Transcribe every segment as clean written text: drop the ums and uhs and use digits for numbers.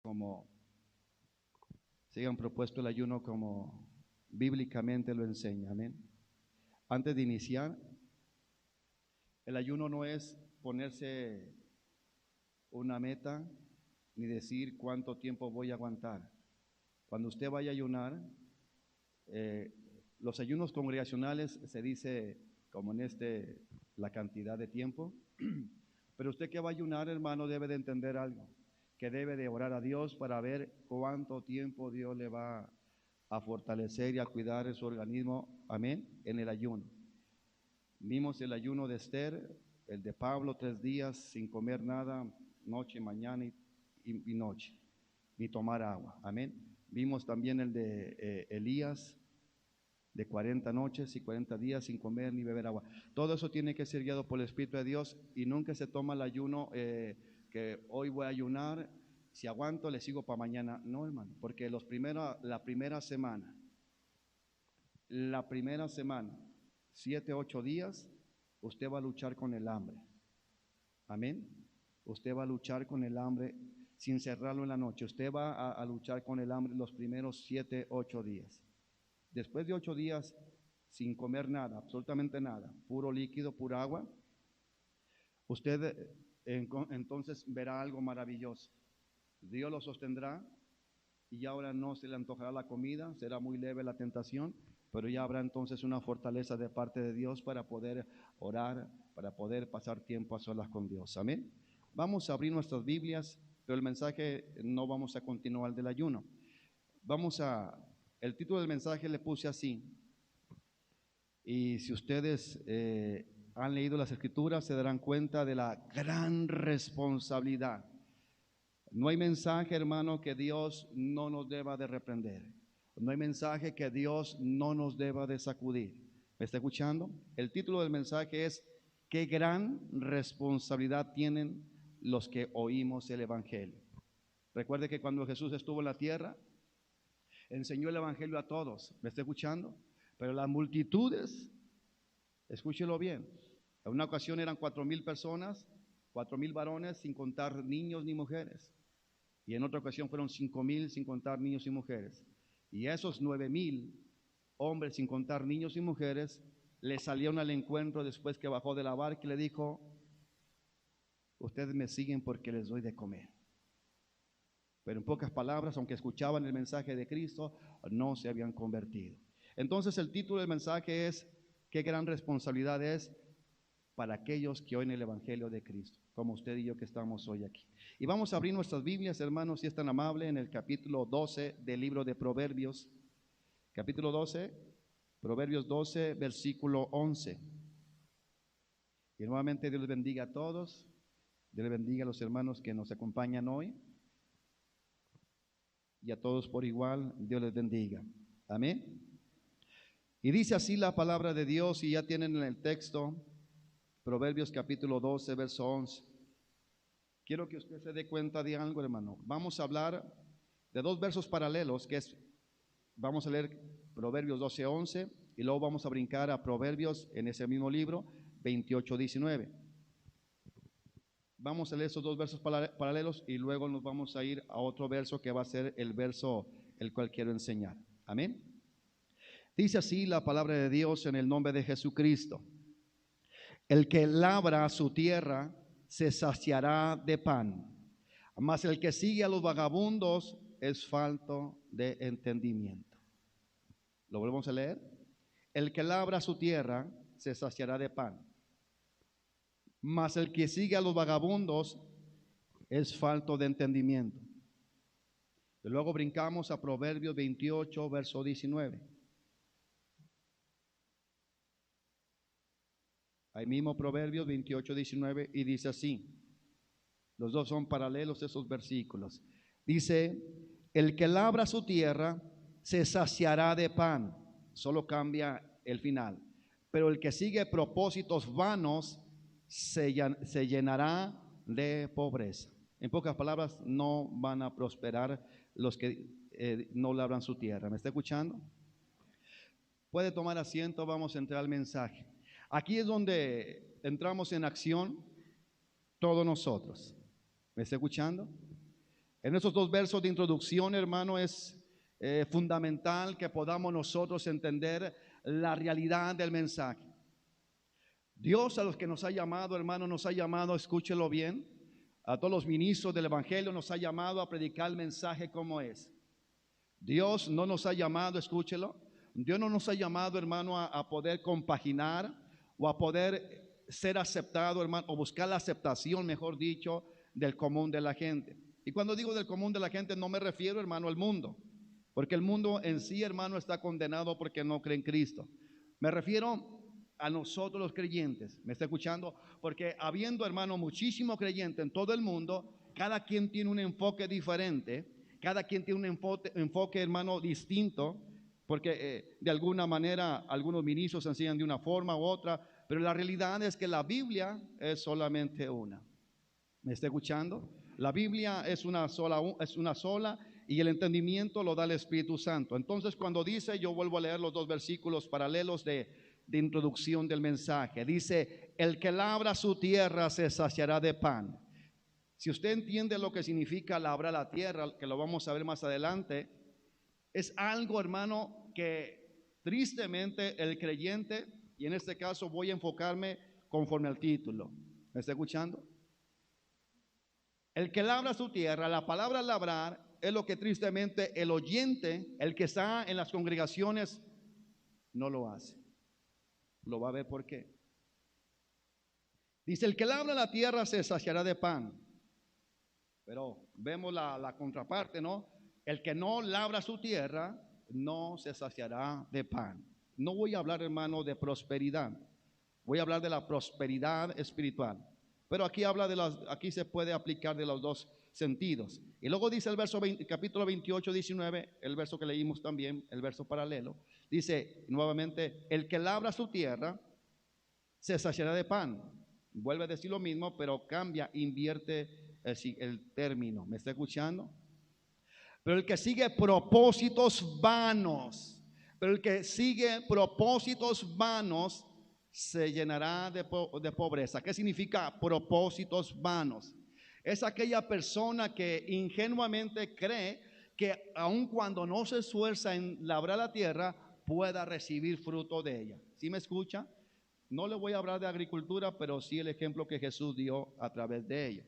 como se hayan propuesto el ayuno como bíblicamente lo enseña. Amén. Antes de iniciar, el ayuno no es ponerse una meta ni decir cuánto tiempo voy a aguantar. Cuando usted vaya a ayunar, los ayunos congregacionales se dice como en la cantidad de tiempo, pero usted que va a ayunar, hermano, debe de entender algo, que debe de orar a Dios para ver cuánto tiempo Dios le va a fortalecer y a cuidar de su organismo, amén, en el ayuno. Vimos el ayuno de Esther, el de Pablo, 3 días sin comer nada, noche, mañana y noche, ni tomar agua, amén. Vimos también el de Elías, de 40 noches y 40 días sin comer ni beber agua. Todo eso tiene que ser guiado por el Espíritu de Dios y nunca se toma el ayuno que hoy voy a ayunar, si aguanto le sigo para mañana. No, hermano, porque la primera semana, 7, 8 días, usted va a luchar con el hambre. Amén. Usted va a luchar con el hambre sin cerrarlo en la noche. Usted va a luchar con el hambre los primeros 7, 8 días. Después de 8 días sin comer nada, absolutamente nada, puro líquido, pura agua, usted entonces verá algo maravilloso. Dios lo sostendrá y ahora no se le antojará la comida, será muy leve la tentación, pero ya habrá entonces una fortaleza de parte de Dios para poder orar, para poder pasar tiempo a solas con Dios. Amén. Vamos a abrir nuestras Biblias, pero el mensaje no vamos a continuar del ayuno. El título del mensaje le puse así, y si ustedes han leído las Escrituras se darán cuenta de la gran responsabilidad. No hay mensaje, hermano, que Dios no nos deba de reprender. No hay mensaje que Dios no nos deba de sacudir. ¿Me está escuchando? El título del mensaje es: ¿qué gran responsabilidad tienen los que oímos el Evangelio? Recuerde que cuando Jesús estuvo en la tierra, enseñó el Evangelio a todos. ¿Me está escuchando? Pero las multitudes, escúchelo bien, en una ocasión eran 4,000 personas, 4,000 varones, sin contar niños ni mujeres. Y en otra ocasión fueron 5,000 sin contar niños y mujeres. Y a esos 9,000 hombres sin contar niños y mujeres le salieron al encuentro después que bajó de la barca y le dijo: ustedes me siguen porque les doy de comer. Pero en pocas palabras, aunque escuchaban el mensaje de Cristo, no se habían convertido. Entonces el título del mensaje es: ¿qué gran responsabilidad es para aquellos que oyen el Evangelio de Cristo, como usted y yo que estamos hoy aquí? Y vamos a abrir nuestras Biblias, hermanos, si es tan amable, en el capítulo 12 del libro de Proverbios. Capítulo 12, Proverbios 12, versículo 11. Y nuevamente Dios les bendiga a todos. Dios les bendiga a los hermanos que nos acompañan hoy. Y a todos por igual, Dios les bendiga. Amén. Y dice así la palabra de Dios, y ya tienen en el texto, Proverbios capítulo 12, verso 11. Quiero que usted se dé cuenta de algo, hermano. Vamos a hablar de 2 versos paralelos, vamos a leer Proverbios 12, 11, y luego vamos a brincar a Proverbios en ese mismo libro, 28, 19. Vamos a leer esos 2 versos paralelos y luego nos vamos a ir a otro verso que va a ser el verso el cual quiero enseñar. Amén. Dice así la palabra de Dios en el nombre de Jesucristo: el que labra su tierra se saciará de pan, mas el que sigue a los vagabundos es falto de entendimiento. ¿Lo volvemos a leer? El que labra su tierra se saciará de pan, mas el que sigue a los vagabundos es falto de entendimiento. Y luego brincamos a Proverbios 28, verso 19. Ahí mismo Proverbios 28, 19, y dice así. Los dos son paralelos esos versículos. Dice: el que labra su tierra se saciará de pan. Solo cambia el final. Pero el que sigue propósitos vanos se llenará de pobreza. En pocas palabras, no van a prosperar los que no labran su tierra. ¿Me está escuchando? Puede tomar asiento, vamos a entrar al mensaje. Aquí es donde entramos en acción todos nosotros. ¿Me está escuchando? En esos dos versos de introducción, hermano, es fundamental que podamos nosotros entender la realidad del mensaje. Dios a los que nos ha llamado, hermano, nos ha llamado, escúchelo bien, a todos los ministros del Evangelio nos ha llamado a predicar el mensaje como es. Dios no nos ha llamado, escúchelo, Dios no nos ha llamado, hermano, a poder compaginar o a poder ser aceptado, hermano, o buscar la aceptación, mejor dicho, del común de la gente. Y cuando digo del común de la gente, no me refiero, hermano, al mundo, porque el mundo en sí, hermano, está condenado porque no cree en Cristo. Me refiero a nosotros los creyentes. ¿Me está escuchando? Porque habiendo, hermano, muchísimos creyentes en todo el mundo, cada quien tiene un enfoque diferente. Cada quien tiene un enfoque, hermano, distinto, porque de alguna manera algunos ministros enseñan de una forma u otra, pero la realidad es que la Biblia es solamente una. ¿Me está escuchando? La Biblia es una sola y el entendimiento lo da el Espíritu Santo. Entonces, cuando dice, yo vuelvo a leer los dos versículos paralelos de introducción del mensaje. Dice, el que labra su tierra se saciará de pan. Si usted entiende lo que significa labrar la tierra, que lo vamos a ver más adelante, es algo, hermano, que tristemente el creyente, y en este caso voy a enfocarme conforme al título. ¿Me está escuchando? El que labra su tierra, la palabra labrar es lo que tristemente el oyente, el que está en las congregaciones, no lo hace. Lo va a ver por qué. Dice, el que labra la tierra se saciará de pan. Pero vemos la contraparte, ¿no? El que no labra su tierra no se saciará de pan. No voy a hablar, hermano, de prosperidad. Voy a hablar de la prosperidad espiritual. Pero aquí aquí se puede aplicar de los dos sentidos. Y luego dice el verso 20, capítulo 28, 19, el verso que leímos también, el verso paralelo. Dice nuevamente, el que labra su tierra se saciará de pan. Vuelve a decir lo mismo, pero cambia, invierte el término. ¿Me está escuchando? Pero el que sigue propósitos vanos, se llenará de pobreza. ¿Qué significa propósitos vanos? Es aquella persona que ingenuamente cree que aun cuando no se esfuerza en labrar la tierra, pueda recibir fruto de ella. ¿Sí me escucha? No le voy a hablar de agricultura, pero sí el ejemplo que Jesús dio a través de ella.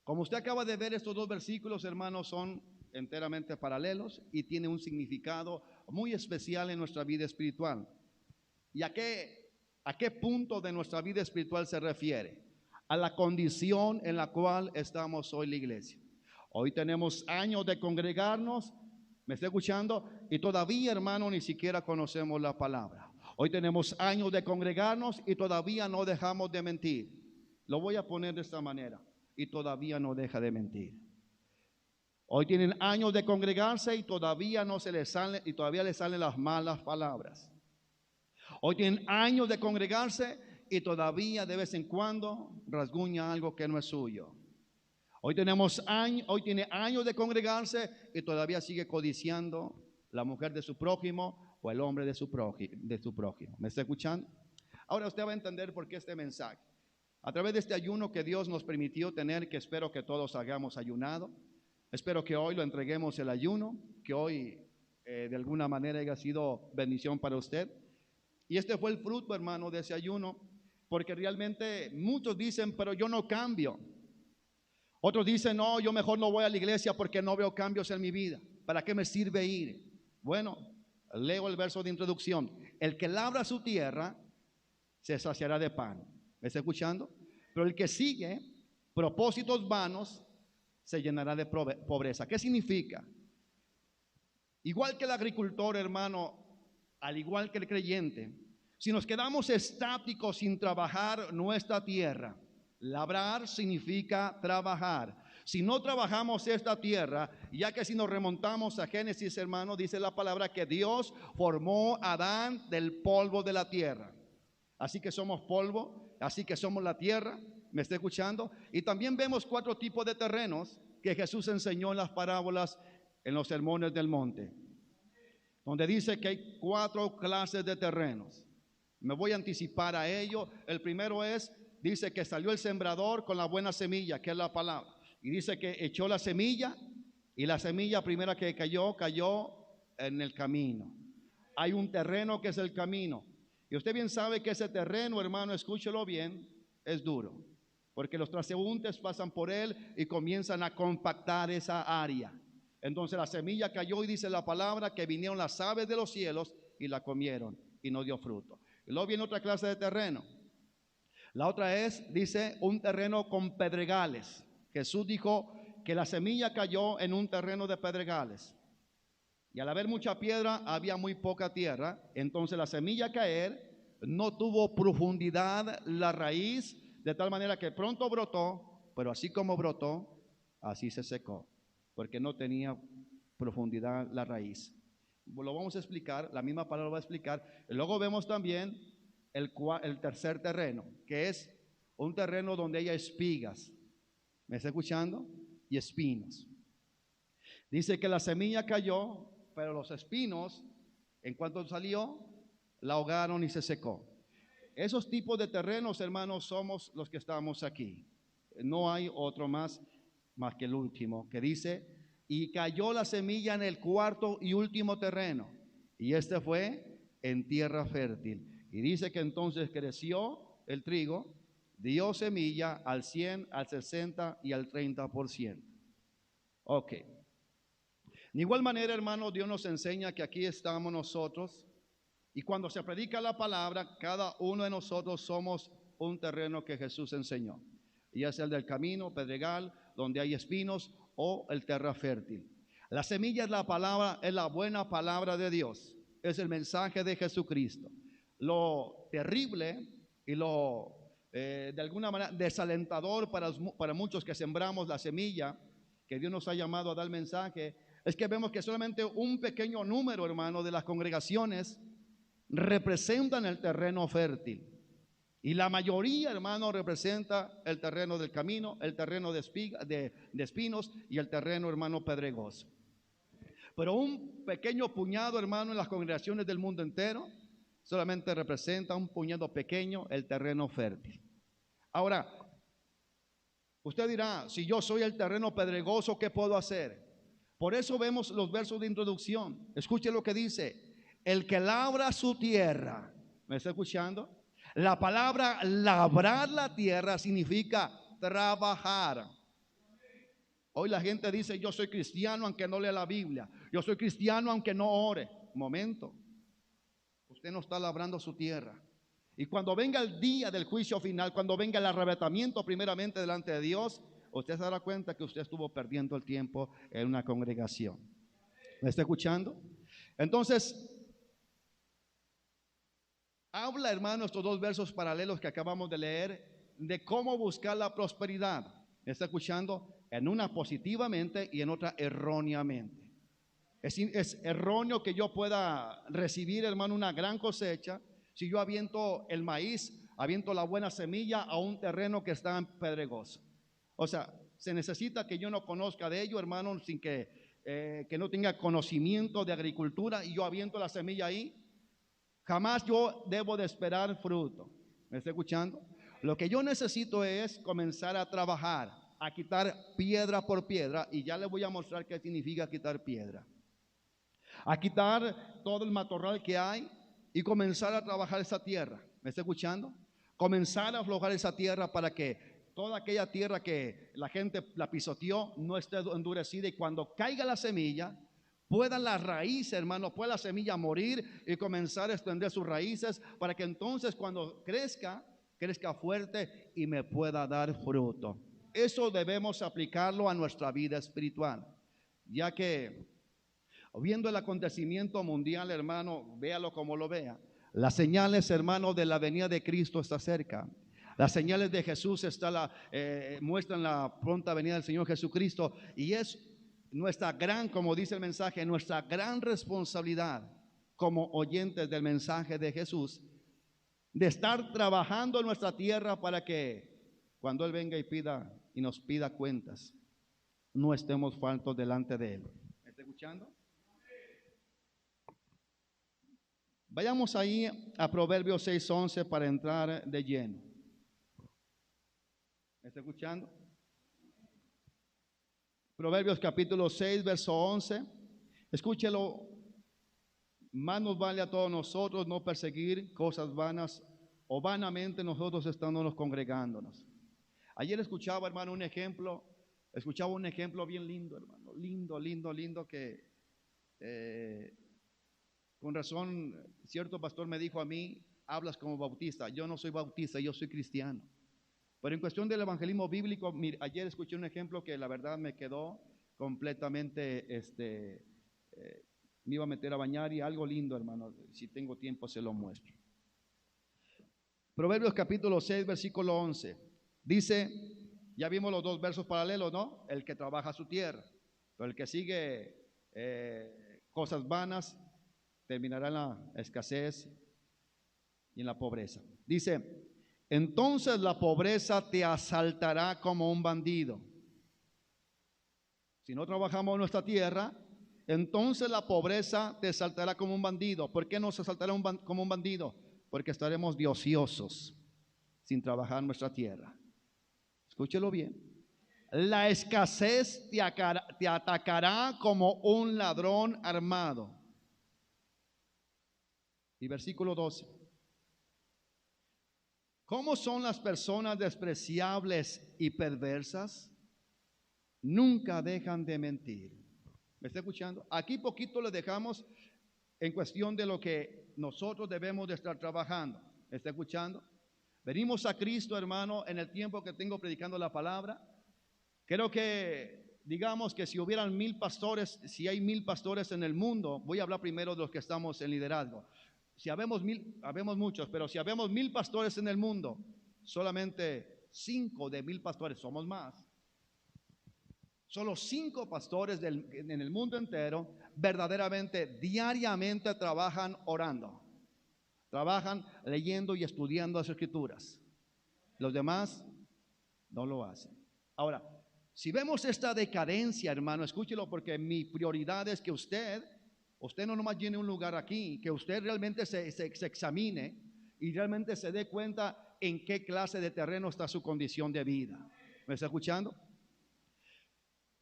Como usted acaba de ver, estos dos versículos, hermanos, son enteramente paralelos y tienen un significado muy especial en nuestra vida espiritual. ¿Y a qué punto de nuestra vida espiritual se refiere? A la condición en la cual estamos hoy la iglesia. Hoy tenemos años de congregarnos, ¿me está escuchando? Y todavía, hermano, ni siquiera conocemos la palabra. Hoy tenemos años de congregarnos y todavía no dejamos de mentir. Lo voy a poner de esta manera. Y todavía no deja de mentir. Hoy tienen años de congregarse y todavía les salen las malas palabras. Hoy tienen años de congregarse y todavía de vez en cuando rasguña algo que no es suyo. Hoy tiene años de congregarse y todavía sigue codiciando la mujer de su prójimo o el hombre de su prójimo. ¿Me está escuchando? Ahora usted va a entender por qué este mensaje. A través de este ayuno que Dios nos permitió tener, que espero que todos hagamos ayunado, espero que hoy lo entreguemos el ayuno, que hoy de alguna manera haya sido bendición para usted. Y este fue el fruto, hermano, de ese ayuno, porque realmente muchos dicen, pero yo no cambio. Otros dicen, no, yo mejor no voy a la iglesia porque no veo cambios en mi vida. ¿Para qué me sirve ir? Bueno, leo el verso de introducción. El que labra su tierra se saciará de pan. ¿Me está escuchando? Pero el que sigue propósitos vanos se llenará de pobreza. ¿Qué significa? Igual que el agricultor, hermano, al igual que el creyente, si nos quedamos estáticos sin trabajar nuestra tierra, labrar significa trabajar. Si no trabajamos esta tierra, ya que si nos remontamos a Génesis, hermano, dice la palabra que Dios formó a Adán del polvo de la tierra. Así que somos polvo, así que somos la tierra. ¿Me está escuchando? Y también vemos 4 tipos de terrenos que Jesús enseñó en las parábolas, en los sermones del monte, donde dice que hay 4 clases de terrenos. Me voy a anticipar a ello. El primero dice que salió el sembrador con la buena semilla, que es la palabra. Y dice que echó la semilla y la semilla primera que cayó en el camino. Hay un terreno que es el camino. Y usted bien sabe que ese terreno, hermano, escúchelo bien, es duro. Porque los transeúntes pasan por él y comienzan a compactar esa área. Entonces la semilla cayó y dice la palabra que vinieron las aves de los cielos y la comieron y no dio fruto. Y luego viene otra clase de terreno. La otra es, dice, un terreno con pedregales. Jesús dijo que la semilla cayó en un terreno de pedregales. Y al haber mucha piedra, había muy poca tierra. Entonces la semilla caer no tuvo profundidad la raíz, de tal manera que pronto brotó, pero así como brotó, así se secó, porque no tenía profundidad la raíz. Lo vamos a explicar, la misma palabra lo va a explicar. Luego vemos también el tercer terreno, que es un terreno donde hay espigas. ¿Me está escuchando? Y espinos. Dice que la semilla cayó, pero los espinos, en cuanto salió, la ahogaron y se secó. Esos tipos de terrenos, hermanos, somos los que estamos aquí. No hay otro más que el último, que dice, y cayó la semilla en el cuarto y último terreno, y este fue en tierra fértil. Y dice que entonces creció el trigo, dio semilla al 100, al 60 y al 30%. Ok. De igual manera, hermano, Dios nos enseña que aquí estamos nosotros, y cuando se predica la palabra, cada uno de nosotros somos un terreno que Jesús enseñó, ya sea el del camino, pedregal, donde hay espinos, o el tierra fértil. La semilla es la palabra, es la buena palabra de Dios, es el mensaje de Jesucristo. Lo terrible y lo de alguna manera desalentador para muchos que sembramos la semilla que Dios nos ha llamado a dar el mensaje, es que vemos que solamente un pequeño número, hermano, de las congregaciones representan el terreno fértil. Y la mayoría, hermano, representa el terreno del camino, el terreno de espinos y el terreno, hermano, pedregoso. Pero un pequeño puñado, hermano, en las congregaciones del mundo entero, solamente representa un puñado pequeño el terreno fértil. Ahora, usted dirá, si yo soy el terreno pedregoso, ¿qué puedo hacer? Por eso vemos los versos de introducción. Escuche lo que dice: el que labra su tierra. ¿Me está escuchando? La palabra labrar la tierra significa trabajar. Hoy la gente dice, yo soy cristiano aunque no lea la Biblia. Yo soy cristiano aunque no ore. Momento. Usted no está labrando su tierra. Y cuando venga el día del juicio final, cuando venga el arrebatamiento primeramente delante de Dios, usted se dará cuenta que usted estuvo perdiendo el tiempo en una congregación. ¿Me está escuchando? Entonces, habla, hermano, estos dos versos paralelos que acabamos de leer, de cómo buscar la prosperidad. ¿Me está escuchando? En una positivamente y en otra erróneamente. Es erróneo que yo pueda recibir, hermano, una gran cosecha si yo aviento el maíz, aviento la buena semilla a un terreno que está en pedregoso. O sea, se necesita que yo no conozca de ello, hermano, sin que no tenga conocimiento de agricultura, y yo aviento la semilla ahí. Jamás yo debo de esperar fruto. ¿Me está escuchando? Lo que yo necesito es comenzar a trabajar, a quitar piedra por piedra, y ya le voy a mostrar qué significa quitar piedra. A quitar todo el matorral que hay y comenzar a trabajar esa tierra. ¿Me está escuchando? Comenzar a aflojar esa tierra para que toda aquella tierra que la gente la pisoteó no esté endurecida, y cuando caiga la semilla, pueda la raíz, hermano, pueda la semilla morir y comenzar a extender sus raíces, para que entonces cuando crezca fuerte y me pueda dar fruto. Eso debemos aplicarlo a nuestra vida espiritual, ya que viendo el acontecimiento mundial, hermano, véalo como lo vea, las señales, hermano, de la venida de Cristo está cerca. Las señales de Jesús muestran la pronta venida del Señor Jesucristo, y es nuestra gran, como dice el mensaje, nuestra gran responsabilidad como oyentes del mensaje de Jesús, de estar trabajando en nuestra tierra para que cuando Él venga y nos pida cuentas, no estemos faltos delante de Él. ¿Me está escuchando? Vayamos ahí a Proverbios 6:11 para entrar de lleno. ¿Me está escuchando? Proverbios capítulo 6, verso 11. Escúchelo. Más nos vale a todos nosotros no perseguir cosas vanas o vanamente nosotros estándonos congregándonos. Ayer escuchaba, hermano, un ejemplo bien lindo, hermano, lindo que con razón cierto pastor me dijo a mí, hablas como bautista. Yo no soy bautista, yo soy cristiano. Pero en cuestión del evangelismo bíblico, ayer escuché un ejemplo que la verdad me quedó completamente, me iba a meter a bañar y algo lindo, hermano. Si tengo tiempo se lo muestro. Proverbios capítulo 6, versículo 11. Dice, ya vimos los dos versos paralelos, ¿no? El que trabaja su tierra, pero el que sigue cosas vanas terminará en la escasez y en la pobreza. Dice, entonces la pobreza te asaltará como un bandido. Si no trabajamos en nuestra tierra, entonces la pobreza te asaltará como un bandido. ¿Por qué nos asaltará como un bandido? Porque estaremos de ociosos sin trabajar en nuestra tierra. Escúchelo bien. La escasez te atacará como un ladrón armado. Y versículo 12. ¿Cómo son las personas despreciables y perversas? Nunca dejan de mentir. ¿Me está escuchando? Aquí poquito le dejamos en cuestión de lo que nosotros debemos de estar trabajando. ¿Me está escuchando? Venimos a Cristo, hermano, en el tiempo que tengo predicando la palabra. Creo que, digamos que si hubieran 1000 pastores, si hay 1000 pastores en el mundo, voy a hablar primero de los que estamos en liderazgo. Si habemos muchos, pero si habemos 1000 pastores en el mundo, solamente 5 de 1000 pastores, somos más. Solo 5 pastores en el mundo entero verdaderamente diariamente trabajan orando, trabajan leyendo y estudiando las escrituras. Los demás no lo hacen. Ahora, si vemos esta decadencia, hermano, escúchelo, porque mi prioridad es que usted no nomás llene un lugar aquí, que usted realmente se examine y realmente se dé cuenta en qué clase de terreno está su condición de vida. ¿Me está escuchando?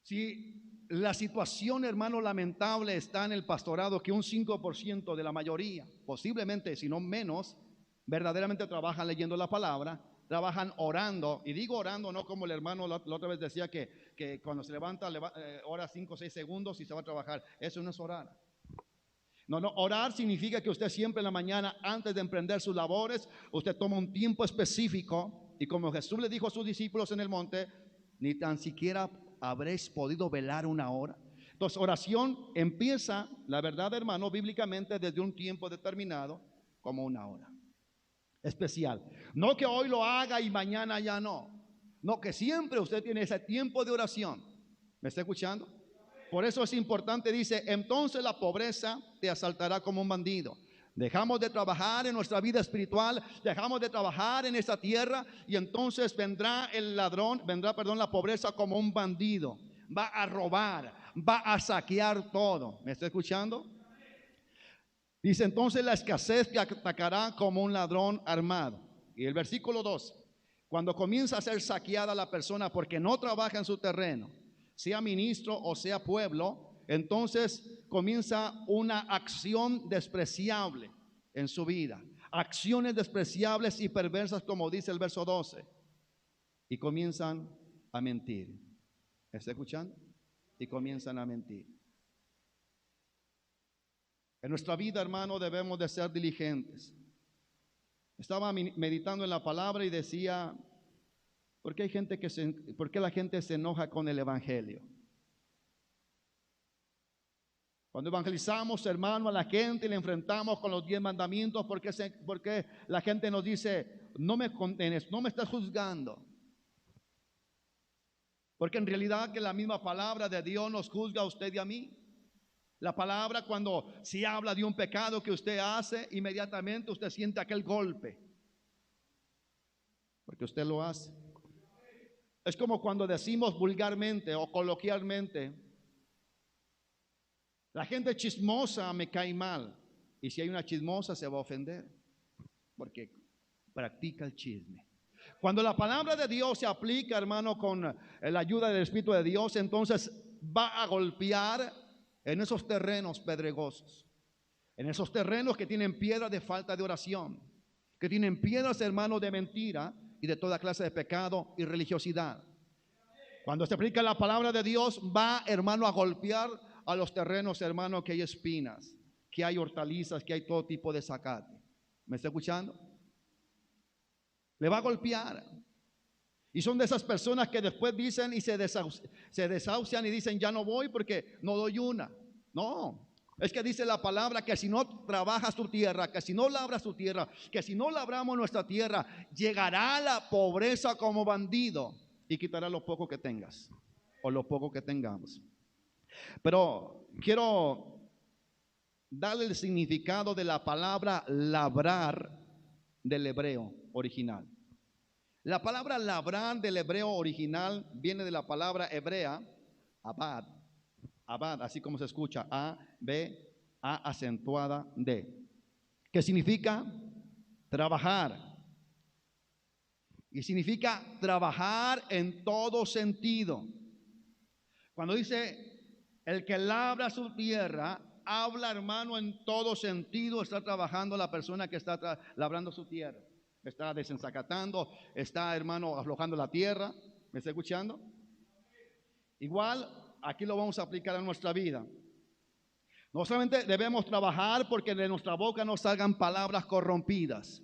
Si la situación, hermano, lamentable está en el pastorado, que un 5% de la mayoría, posiblemente, si no menos, verdaderamente trabajan leyendo la palabra, trabajan orando, y digo orando no como el hermano la otra vez decía que cuando se levanta ora 5 o 6 segundos y se va a trabajar. Eso no es orar. No, orar significa que usted siempre en la mañana, antes de emprender sus labores, usted toma un tiempo específico, y como Jesús le dijo a sus discípulos en el monte, ni tan siquiera habréis podido velar una hora. Entonces, oración empieza, la verdad, hermano, bíblicamente desde un tiempo determinado, como una hora especial. No que hoy lo haga y mañana ya no. No, que siempre usted tiene ese tiempo de oración. ¿Me está escuchando? Por eso es importante, dice, entonces la pobreza te asaltará como un bandido. Dejamos de trabajar en nuestra vida espiritual, dejamos de trabajar en esta tierra, y entonces vendrá la pobreza como un bandido. Va a robar, va a saquear todo. ¿Me está escuchando? Dice, entonces la escasez te atacará como un ladrón armado. Y el versículo 2, cuando comienza a ser saqueada la persona porque no trabaja en su terreno, sea ministro o sea pueblo, entonces comienza una acción despreciable en su vida. Acciones despreciables y perversas, como dice el verso 12. Y comienzan a mentir. ¿Está escuchando? Y comienzan a mentir. En nuestra vida, hermano, debemos de ser diligentes. Estaba meditando en la palabra y decía, ¿por qué la gente se enoja con el evangelio? Cuando evangelizamos, hermano, a la gente y le enfrentamos con los 10 mandamientos, ¿por qué la gente nos dice, no me condenes, no me estás juzgando? Porque en realidad que la misma palabra de Dios nos juzga a usted y a mí. La palabra, cuando se habla de un pecado que usted hace, inmediatamente usted siente aquel golpe, porque usted lo hace. Es como cuando decimos vulgarmente o coloquialmente, la gente chismosa me cae mal. Y si hay una chismosa se va a ofender, porque practica el chisme. Cuando la palabra de Dios se aplica, hermano, con la ayuda del Espíritu de Dios, entonces va a golpear en esos terrenos pedregosos, en esos terrenos que tienen piedras de falta de oración, que tienen piedras, hermanos, de mentira y de toda clase de pecado y religiosidad. Cuando se aplica la palabra de Dios, va, hermano, a golpear a los terrenos, hermano, que hay espinas, que hay hortalizas, que hay todo tipo de zacate. ¿Me está escuchando? Le va a golpear. Y son de esas personas que después dicen y se desahucian y dicen, ya no voy porque no doy una. No, es que dice la palabra que si no trabajas tu tierra, que si no labras tu tierra, que si no labramos nuestra tierra, llegará la pobreza como bandido y quitará lo poco que tengas o lo poco que tengamos. Pero quiero darle el significado de la palabra labrar del hebreo original. La palabra labrar del hebreo original viene de la palabra hebrea abad, abad, así como se escucha, A, B, A acentuada, D, que significa trabajar. Y significa trabajar en todo sentido. Cuando dice el que labra su tierra, habla, hermano, en todo sentido. Está trabajando la persona que está labrando su tierra. Está desensacatando, está, hermano, aflojando la tierra. ¿Me está escuchando? Igual, aquí lo vamos a aplicar a nuestra vida. No solamente debemos trabajar porque de nuestra boca no salgan palabras corrompidas,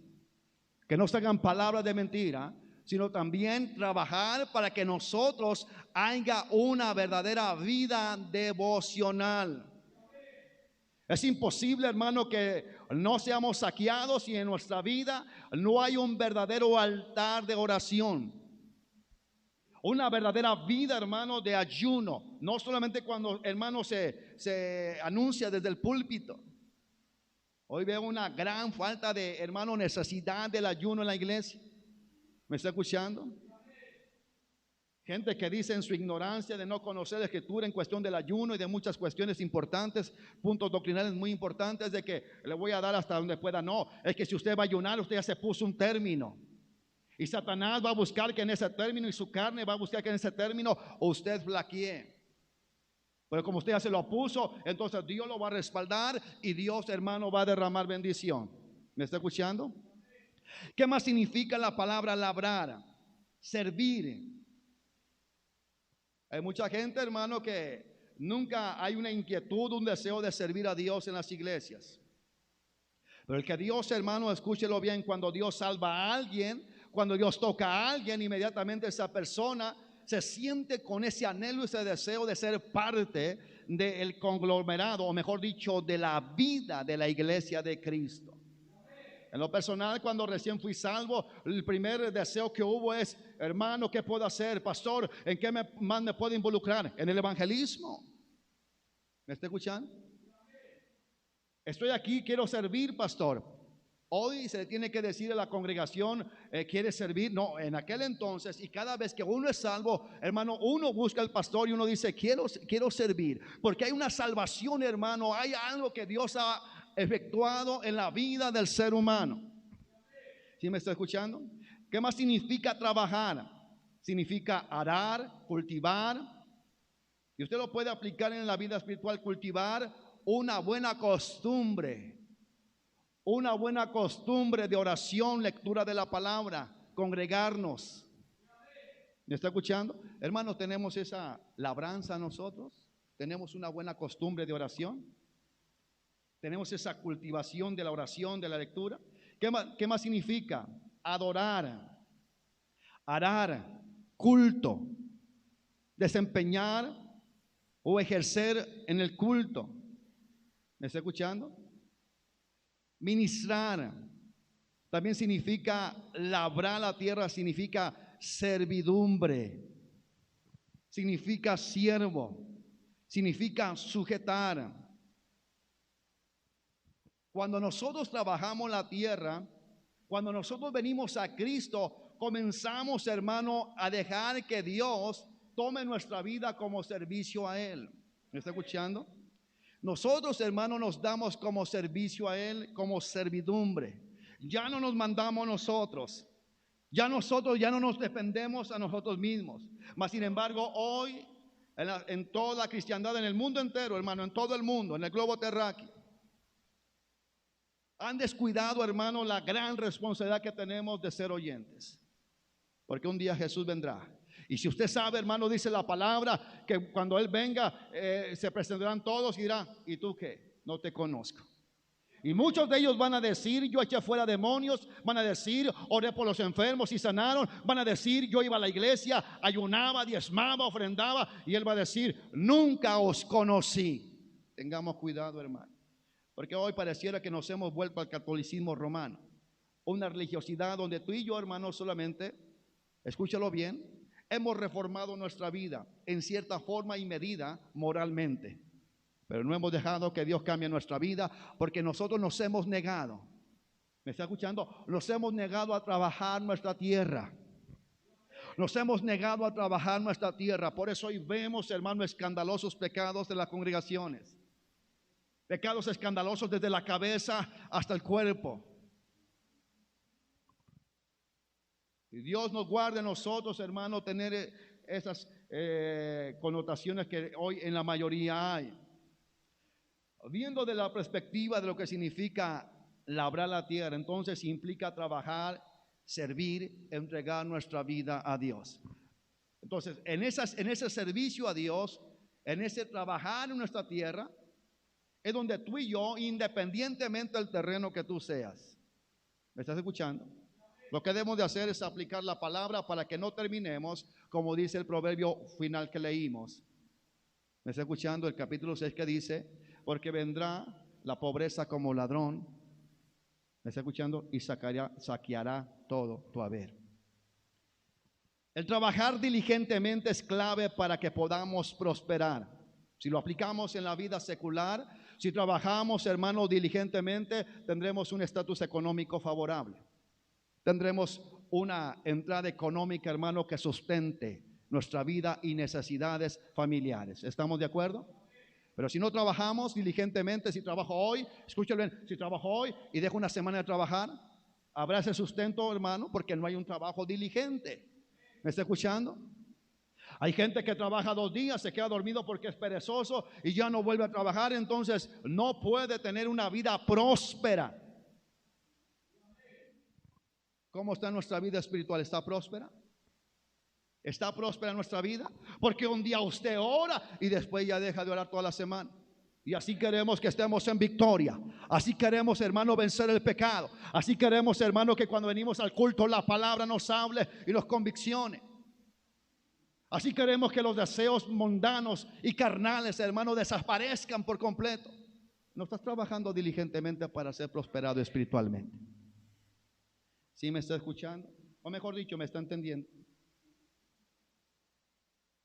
que no salgan palabras de mentira, sino también trabajar para que nosotros haya una verdadera vida devocional. Es imposible, hermano, que no seamos saqueados y en nuestra vida no hay un verdadero altar de oración. Una verdadera vida, hermano, de ayuno. No solamente cuando, hermano, se anuncia desde el púlpito. Hoy veo una gran falta de, hermano, necesidad del ayuno en la iglesia. ¿Me está escuchando? Gente que dice en su ignorancia de no conocer la escritura en cuestión del ayuno y de muchas cuestiones importantes, puntos doctrinales muy importantes, de que le voy a dar hasta donde pueda. No, es que si usted va a ayunar, usted ya se puso un término. Y Satanás va a buscar que en ese término, y su carne va a buscar que en ese término usted flaquee. Pero como usted ya se lo puso, entonces Dios lo va a respaldar y Dios, hermano, va a derramar bendición. ¿Me está escuchando? ¿Qué más significa la palabra labrar? Servir. Hay mucha gente, hermano, que nunca hay una inquietud, un deseo de servir a Dios en las iglesias. Pero el que Dios, hermano, escúchelo bien, cuando Dios salva a alguien, cuando Dios toca a alguien, inmediatamente esa persona se siente con ese anhelo, ese deseo de ser parte del conglomerado, o mejor dicho, de la vida de la iglesia de Cristo. En lo personal, cuando recién fui salvo, el primer deseo que hubo es, hermano, ¿qué puedo hacer? Pastor, ¿en qué más me puedo involucrar? En el evangelismo. ¿Me está escuchando? Estoy aquí, quiero servir, pastor. Hoy se le tiene que decir a la congregación, ¿quiere servir? No, en aquel entonces, y cada vez que uno es salvo, hermano, uno busca al pastor y uno dice, quiero servir. Porque hay una salvación, hermano, hay algo que Dios ha efectuado en la vida del ser humano. ¿Sí me está escuchando? ¿Qué más significa trabajar? Significa arar, cultivar. Y usted lo puede aplicar en la vida espiritual, cultivar una buena costumbre. Una buena costumbre de oración, lectura de la palabra, congregarnos. ¿Me está escuchando? Hermanos, ¿tenemos esa labranza nosotros? ¿Tenemos una buena costumbre de oración? ¿Tenemos esa cultivación de la oración, de la lectura? ¿Qué más significa? Adorar, arar, culto, desempeñar o ejercer en el culto. ¿Me está escuchando? Ministrar también significa labrar la tierra, significa servidumbre, significa siervo, significa sujetar. Cuando nosotros trabajamos la tierra, cuando nosotros venimos a Cristo, comenzamos, hermano, a dejar que Dios tome nuestra vida como servicio a Él. ¿Me está escuchando? Nosotros, hermanos, nos damos como servicio a Él, como servidumbre. Ya no nos mandamos nosotros. Ya no nos dependemos a nosotros mismos. Mas, sin embargo, hoy en toda la cristiandad, en el mundo entero, hermano, en todo el mundo, en el globo terráqueo. Han descuidado, hermano, la gran responsabilidad que tenemos de ser oyentes. Porque un día Jesús vendrá. Y si usted sabe, hermano, dice la palabra, que cuando Él venga, se presentarán todos y dirán, ¿y tú qué? No te conozco. Y muchos de ellos van a decir, yo eché fuera demonios. Van a decir, oré por los enfermos y sanaron. Van a decir, yo iba a la iglesia, ayunaba, diezmaba, ofrendaba. Y Él va a decir, nunca os conocí. Tengamos cuidado, hermano. Porque hoy pareciera que nos hemos vuelto al catolicismo romano. Una religiosidad donde tú y yo, hermano, solamente, escúchalo bien, hemos reformado nuestra vida en cierta forma y medida moralmente. Pero no hemos dejado que Dios cambie nuestra vida, porque nosotros nos hemos negado. ¿Me está escuchando? Nos hemos negado a trabajar nuestra tierra. Nos hemos negado a trabajar nuestra tierra. Por eso hoy vemos, hermano, escandalosos pecados de las congregaciones. Pecados escandalosos desde la cabeza hasta el cuerpo. Y Dios nos guarde a nosotros, hermano, tener esas connotaciones que hoy en la mayoría hay. Viendo de la perspectiva de lo que significa labrar la tierra, entonces implica trabajar, servir, entregar nuestra vida a Dios. Entonces, en ese servicio a Dios, en ese trabajar en nuestra tierra, es donde tú y yo, independientemente del terreno que tú seas, ¿me estás escuchando? Lo que debemos de hacer es aplicar la palabra para que no terminemos como dice el proverbio final que leímos. ¿Me está escuchando? El capítulo 6 que dice, porque vendrá la pobreza como ladrón. ¿Me está escuchando? Y saqueará todo tu haber. El trabajar diligentemente es clave para que podamos prosperar. Si lo aplicamos en la vida secular, si trabajamos, hermano, diligentemente, tendremos un estatus económico favorable. Tendremos una entrada económica, hermano, que sustente nuestra vida y necesidades familiares. ¿Estamos de acuerdo? Pero si no trabajamos diligentemente, si trabajo hoy, escúchalo bien, si trabajo hoy y dejo una semana de trabajar, habrá ese sustento, hermano, porque no hay un trabajo diligente. ¿Me está escuchando? Hay gente que trabaja 2 días, se queda dormido porque es perezoso y ya no vuelve a trabajar, entonces no puede tener una vida próspera. ¿Cómo está nuestra vida espiritual? ¿Está próspera? ¿Está próspera nuestra vida? Porque un día usted ora y después ya deja de orar toda la semana. Y así queremos que estemos en victoria. Así queremos, hermano, vencer el pecado. Así queremos, hermano, que cuando venimos al culto la palabra nos hable y nos conviccione. Así queremos que los deseos mundanos y carnales, hermano, desaparezcan por completo. No estás trabajando diligentemente para ser prosperado espiritualmente. ¿Sí me está escuchando? O mejor dicho, ¿me está entendiendo?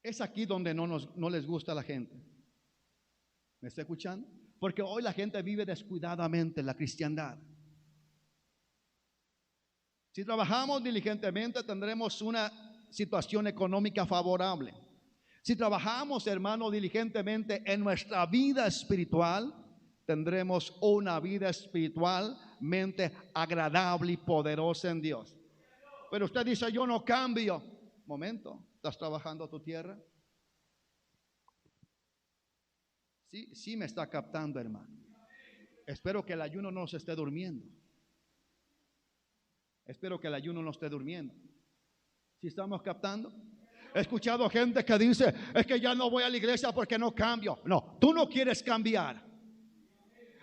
Es aquí donde no les gusta a la gente. ¿Me está escuchando? Porque hoy la gente vive descuidadamente la cristiandad. Si trabajamos diligentemente tendremos una situación económica favorable. Si trabajamos, hermano, diligentemente en nuestra vida espiritual, tendremos una vida espiritualmente agradable y poderosa en Dios. Pero usted dice, yo no cambio. Momento, ¿estás trabajando tu tierra? Sí me está captando, hermano. Espero que el ayuno no se esté durmiendo. Espero que el ayuno no esté durmiendo. ¿Sí estamos captando? He escuchado gente que dice, es que ya no voy a la iglesia porque no cambio. No, tú no quieres cambiar.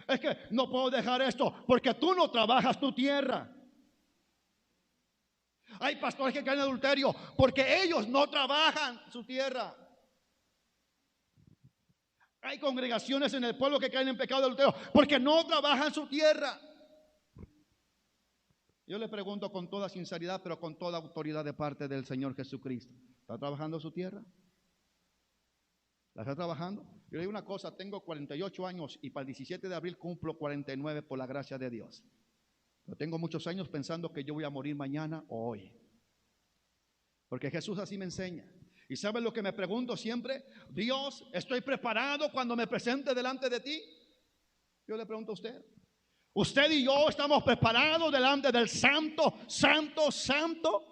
Es que no puedo dejar esto porque tú no trabajas tu tierra. Hay pastores que caen en adulterio porque ellos no trabajan su tierra. Hay congregaciones en el pueblo que caen en pecado de adulterio porque no trabajan su tierra. Yo le pregunto con toda sinceridad, pero con toda autoridad de parte del Señor Jesucristo, ¿está trabajando su tierra? ¿La está trabajando? Yo le digo una cosa, tengo 48 años y para el 17 de abril cumplo 49 por la gracia de Dios. Yo tengo muchos años pensando que yo voy a morir mañana o hoy. Porque Jesús así me enseña. ¿Y saben lo que me pregunto siempre? Dios, ¿estoy preparado cuando me presente delante de ti? Yo le pregunto a usted. Usted y yo estamos preparados delante del santo, santo, santo.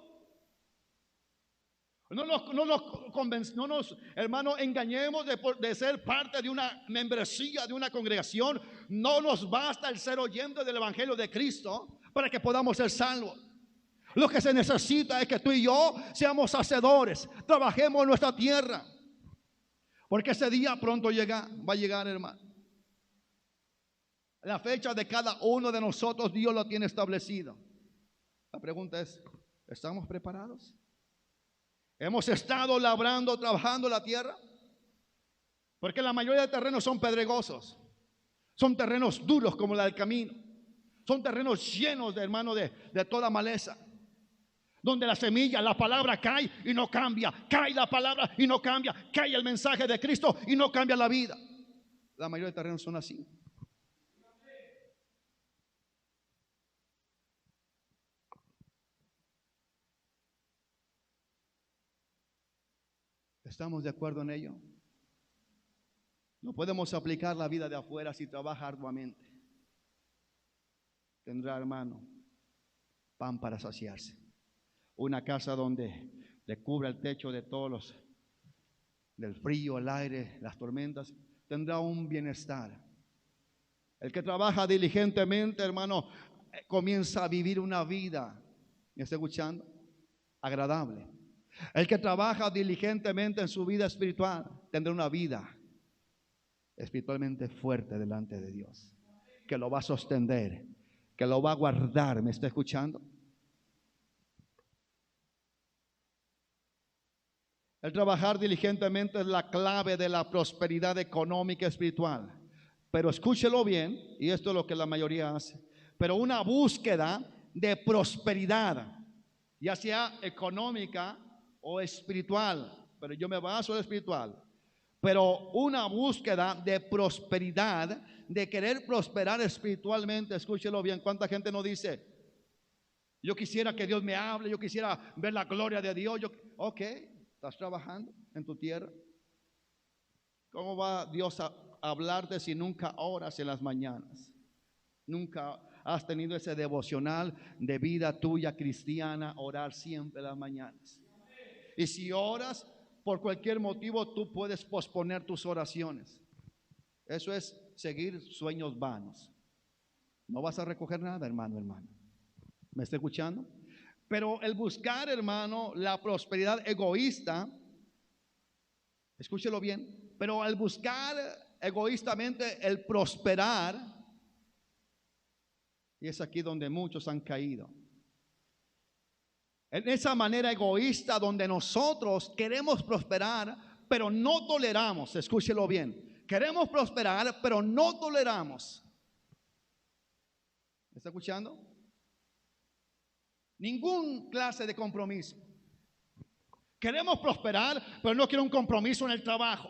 No nos, hermano, engañemos de ser parte de una membresía, de una congregación. No nos basta el ser oyente del Evangelio de Cristo para que podamos ser salvos. Lo que se necesita es que tú y yo seamos hacedores, trabajemos en nuestra tierra, porque ese día pronto va a llegar, hermano. La fecha de cada uno de nosotros Dios lo tiene establecido. La pregunta es, ¿estamos preparados? ¿Hemos estado labrando, trabajando la tierra? Porque la mayoría de terrenos son pedregosos, son terrenos duros como la del camino, son terrenos llenos de, hermano, de toda maleza, donde la semilla, la palabra cae y no cambia, cae la palabra y no cambia, cae el mensaje de Cristo y no cambia la vida. La mayoría de terrenos son así. ¿Estamos de acuerdo en ello? No podemos aplicar la vida de afuera si trabaja arduamente. Tendrá, hermano, pan para saciarse. Una casa donde le cubra el techo de todos los, del frío, el aire, las tormentas. Tendrá un bienestar. El que trabaja diligentemente, hermano, comienza a vivir una vida, ¿me está escuchando? Agradable. El que trabaja diligentemente en su vida espiritual tendrá una vida espiritualmente fuerte delante de Dios, que lo va a sostener, que lo va a guardar. ¿Me está escuchando? El trabajar diligentemente es la clave de la prosperidad económica espiritual. Pero escúchelo bien, y esto es lo que la mayoría hace, pero una búsqueda de prosperidad, ya sea económica o espiritual, pero yo me baso en espiritual, pero una búsqueda de prosperidad, de querer prosperar espiritualmente. Escúchelo bien. ¿Cuánta gente no dice, yo quisiera que Dios me hable, yo quisiera ver la gloria de Dios? Ok, ¿estás trabajando en tu tierra? ¿Cómo va Dios a hablarte si nunca oras en las mañanas? Nunca has tenido ese devocional de vida tuya cristiana, orar siempre en las mañanas. Y si oras, por cualquier motivo tú puedes posponer tus oraciones. Eso es seguir sueños vanos. No vas a recoger nada, hermano. ¿Me está escuchando? Pero el buscar, hermano, la prosperidad egoísta, escúchelo bien, pero al buscar egoístamente el prosperar, y es aquí donde muchos han caído. En esa manera egoísta donde nosotros queremos prosperar, pero no toleramos, escúchelo bien, queremos prosperar, pero no toleramos. ¿Me está escuchando? Ningún clase de compromiso. Queremos prosperar, pero no quiero un compromiso en el trabajo.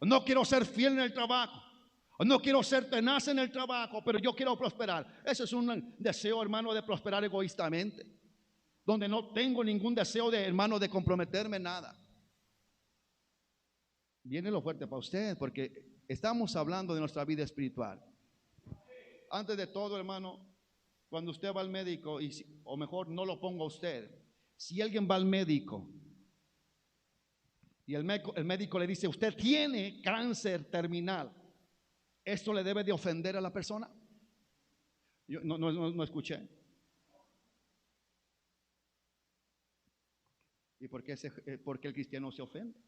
No quiero ser fiel en el trabajo. No quiero ser tenaz en el trabajo, pero yo quiero prosperar. Ese es un deseo, hermano, de prosperar egoístamente, donde no tengo ningún deseo de, hermano, de comprometerme en nada. Viene lo fuerte para usted, porque estamos hablando de nuestra vida espiritual. Antes de todo, hermano, cuando usted va al médico, o mejor no lo ponga usted, si alguien va al médico y el médico le dice, usted tiene cáncer terminal, ¿esto le debe de ofender a la persona? Yo no escuché. ¿Y por qué el cristiano se ofende?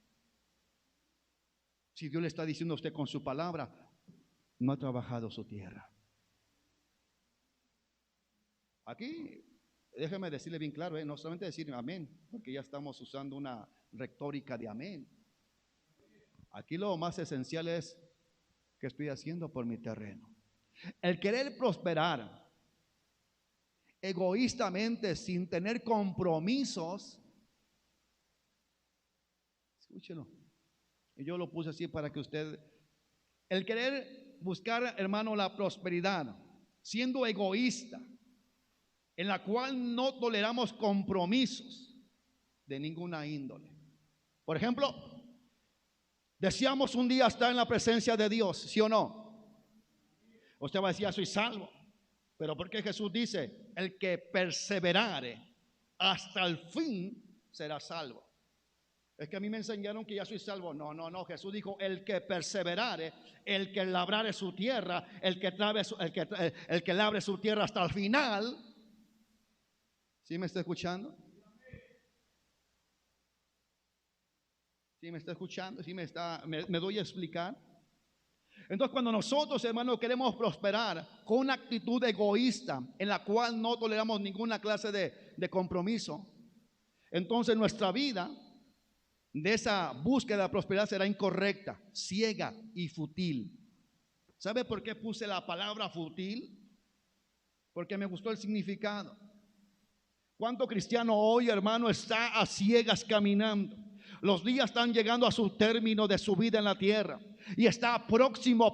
Si Dios le está diciendo a usted con su palabra, no ha trabajado su tierra. Aquí, déjeme decirle bien claro, no solamente decir amén, porque ya estamos usando una retórica de amén. Aquí lo más esencial es, ¿qué estoy haciendo por mi terreno? El querer prosperar egoístamente sin tener compromisos, escúchelo, y yo lo puse así para que usted, el querer buscar, hermano, la prosperidad siendo egoísta, en la cual no toleramos compromisos de ninguna índole. Por ejemplo, deseamos un día estar en la presencia de Dios, ¿sí o no? Usted va a decir, ya soy salvo, pero porque Jesús dice, el que perseverare hasta el fin será salvo. Es que a mí me enseñaron que ya soy salvo. No, no, no. Jesús dijo, el que perseverare, el que labrare su tierra, el que labre su tierra hasta el final. ¿Sí me está escuchando? ¿Sí me está escuchando? ¿Sí me doy a explicar? Entonces, cuando nosotros, hermanos, queremos prosperar con una actitud egoísta en la cual no toleramos ninguna clase de compromiso, entonces nuestra vida de esa búsqueda de prosperidad será incorrecta, ciega y fútil. ¿Sabe por qué puse la palabra fútil? Porque me gustó el significado. ¿Cuánto cristiano hoy, hermano, está a ciegas caminando? Los días están llegando a su término de su vida en la tierra y está próxima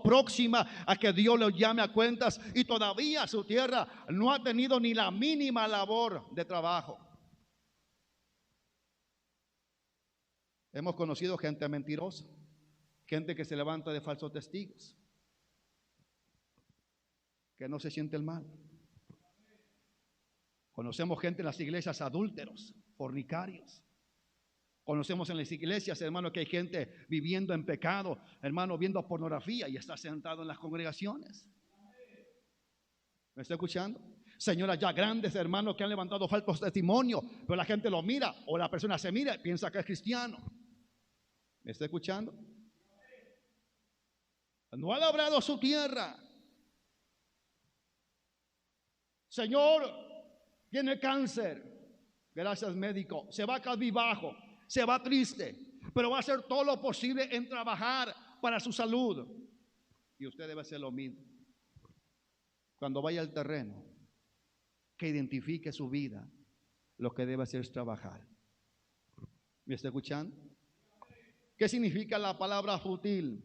a que Dios lo llame a cuentas, y todavía su tierra no ha tenido ni la mínima labor de trabajo. Hemos conocido gente mentirosa, gente que se levanta de falsos testigos, que no se siente el mal. Conocemos gente en las iglesias adúlteros, fornicarios. Conocemos en las iglesias, hermano, que hay gente viviendo en pecado, hermano, viendo pornografía y está sentado en las congregaciones. ¿Me está escuchando? Señoras ya grandes, hermanos, que han levantado falsos testimonios, pero la gente lo mira, o la persona se mira y piensa que es cristiano. ¿Me está escuchando? No ha labrado su tierra. Señor, tiene cáncer. Gracias, médico. Se va cabizbajo, se va triste, pero va a hacer todo lo posible en trabajar para su salud. Y usted debe hacer lo mismo. Cuando vaya al terreno, que identifique su vida, lo que debe hacer es trabajar. ¿Me está escuchando? ¿Qué significa la palabra fútil?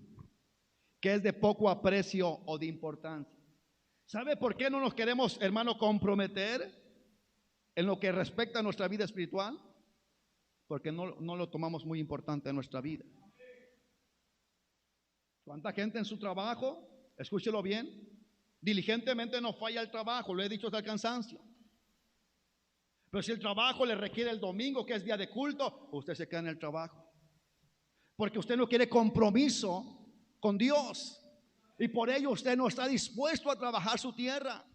Que es de poco aprecio o de importancia. ¿Sabe por qué no nos queremos, hermano, comprometer en lo que respecta a nuestra vida espiritual? Porque no lo tomamos muy importante en nuestra vida. ¿Cuánta gente en su trabajo, escúchelo bien, diligentemente no falla el trabajo? Lo he dicho hasta el cansancio. Pero si el trabajo le requiere el domingo, que es día de culto, usted se queda en el trabajo. Porque usted no quiere compromiso con Dios. Y por ello usted no está dispuesto a trabajar su tierra.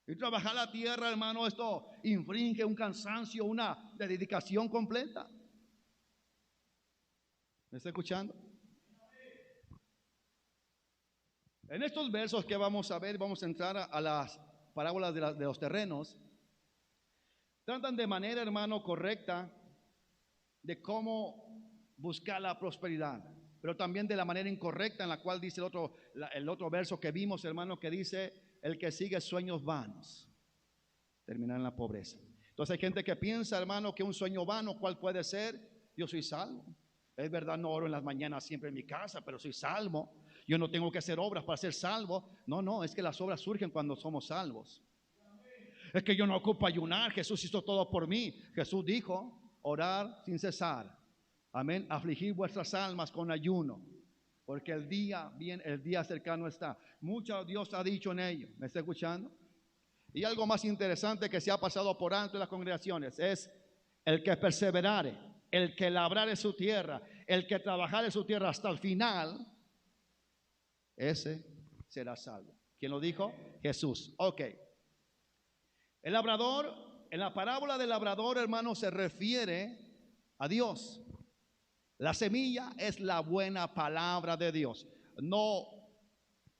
Y trabajar la tierra, hermano, esto infringe un cansancio, una dedicación completa. ¿Me está escuchando? En estos versos que vamos a ver, vamos a entrar a las parábolas de los terrenos. Tratan de manera, hermano, correcta de cómo buscar la prosperidad, pero también de la manera incorrecta en la cual dice el otro verso que vimos, hermano, que dice: el que sigue sueños vanos terminará en la pobreza. Entonces hay gente que piensa, hermano, que un sueño vano, ¿cuál puede ser? Yo soy salvo. Es verdad, no oro en las mañanas siempre en mi casa, pero soy salvo. Yo no tengo que hacer obras para ser salvo. No, es que las obras surgen cuando somos salvos. Es que yo no ocupo ayunar, Jesús hizo todo por mí. Jesús dijo: orar sin cesar. Amén. Afligir vuestras almas con ayuno, porque el día cercano está. Mucho Dios ha dicho en ello. ¿Me está escuchando? Y algo más interesante que se ha pasado por alto en las congregaciones es: el que perseverare, el que labrare su tierra, el que trabajare su tierra hasta el final, ese será salvo. ¿Quién lo dijo? Jesús. Ok. El labrador, en la parábola del labrador, hermano, se refiere a Dios. La semilla es la buena palabra de Dios. No,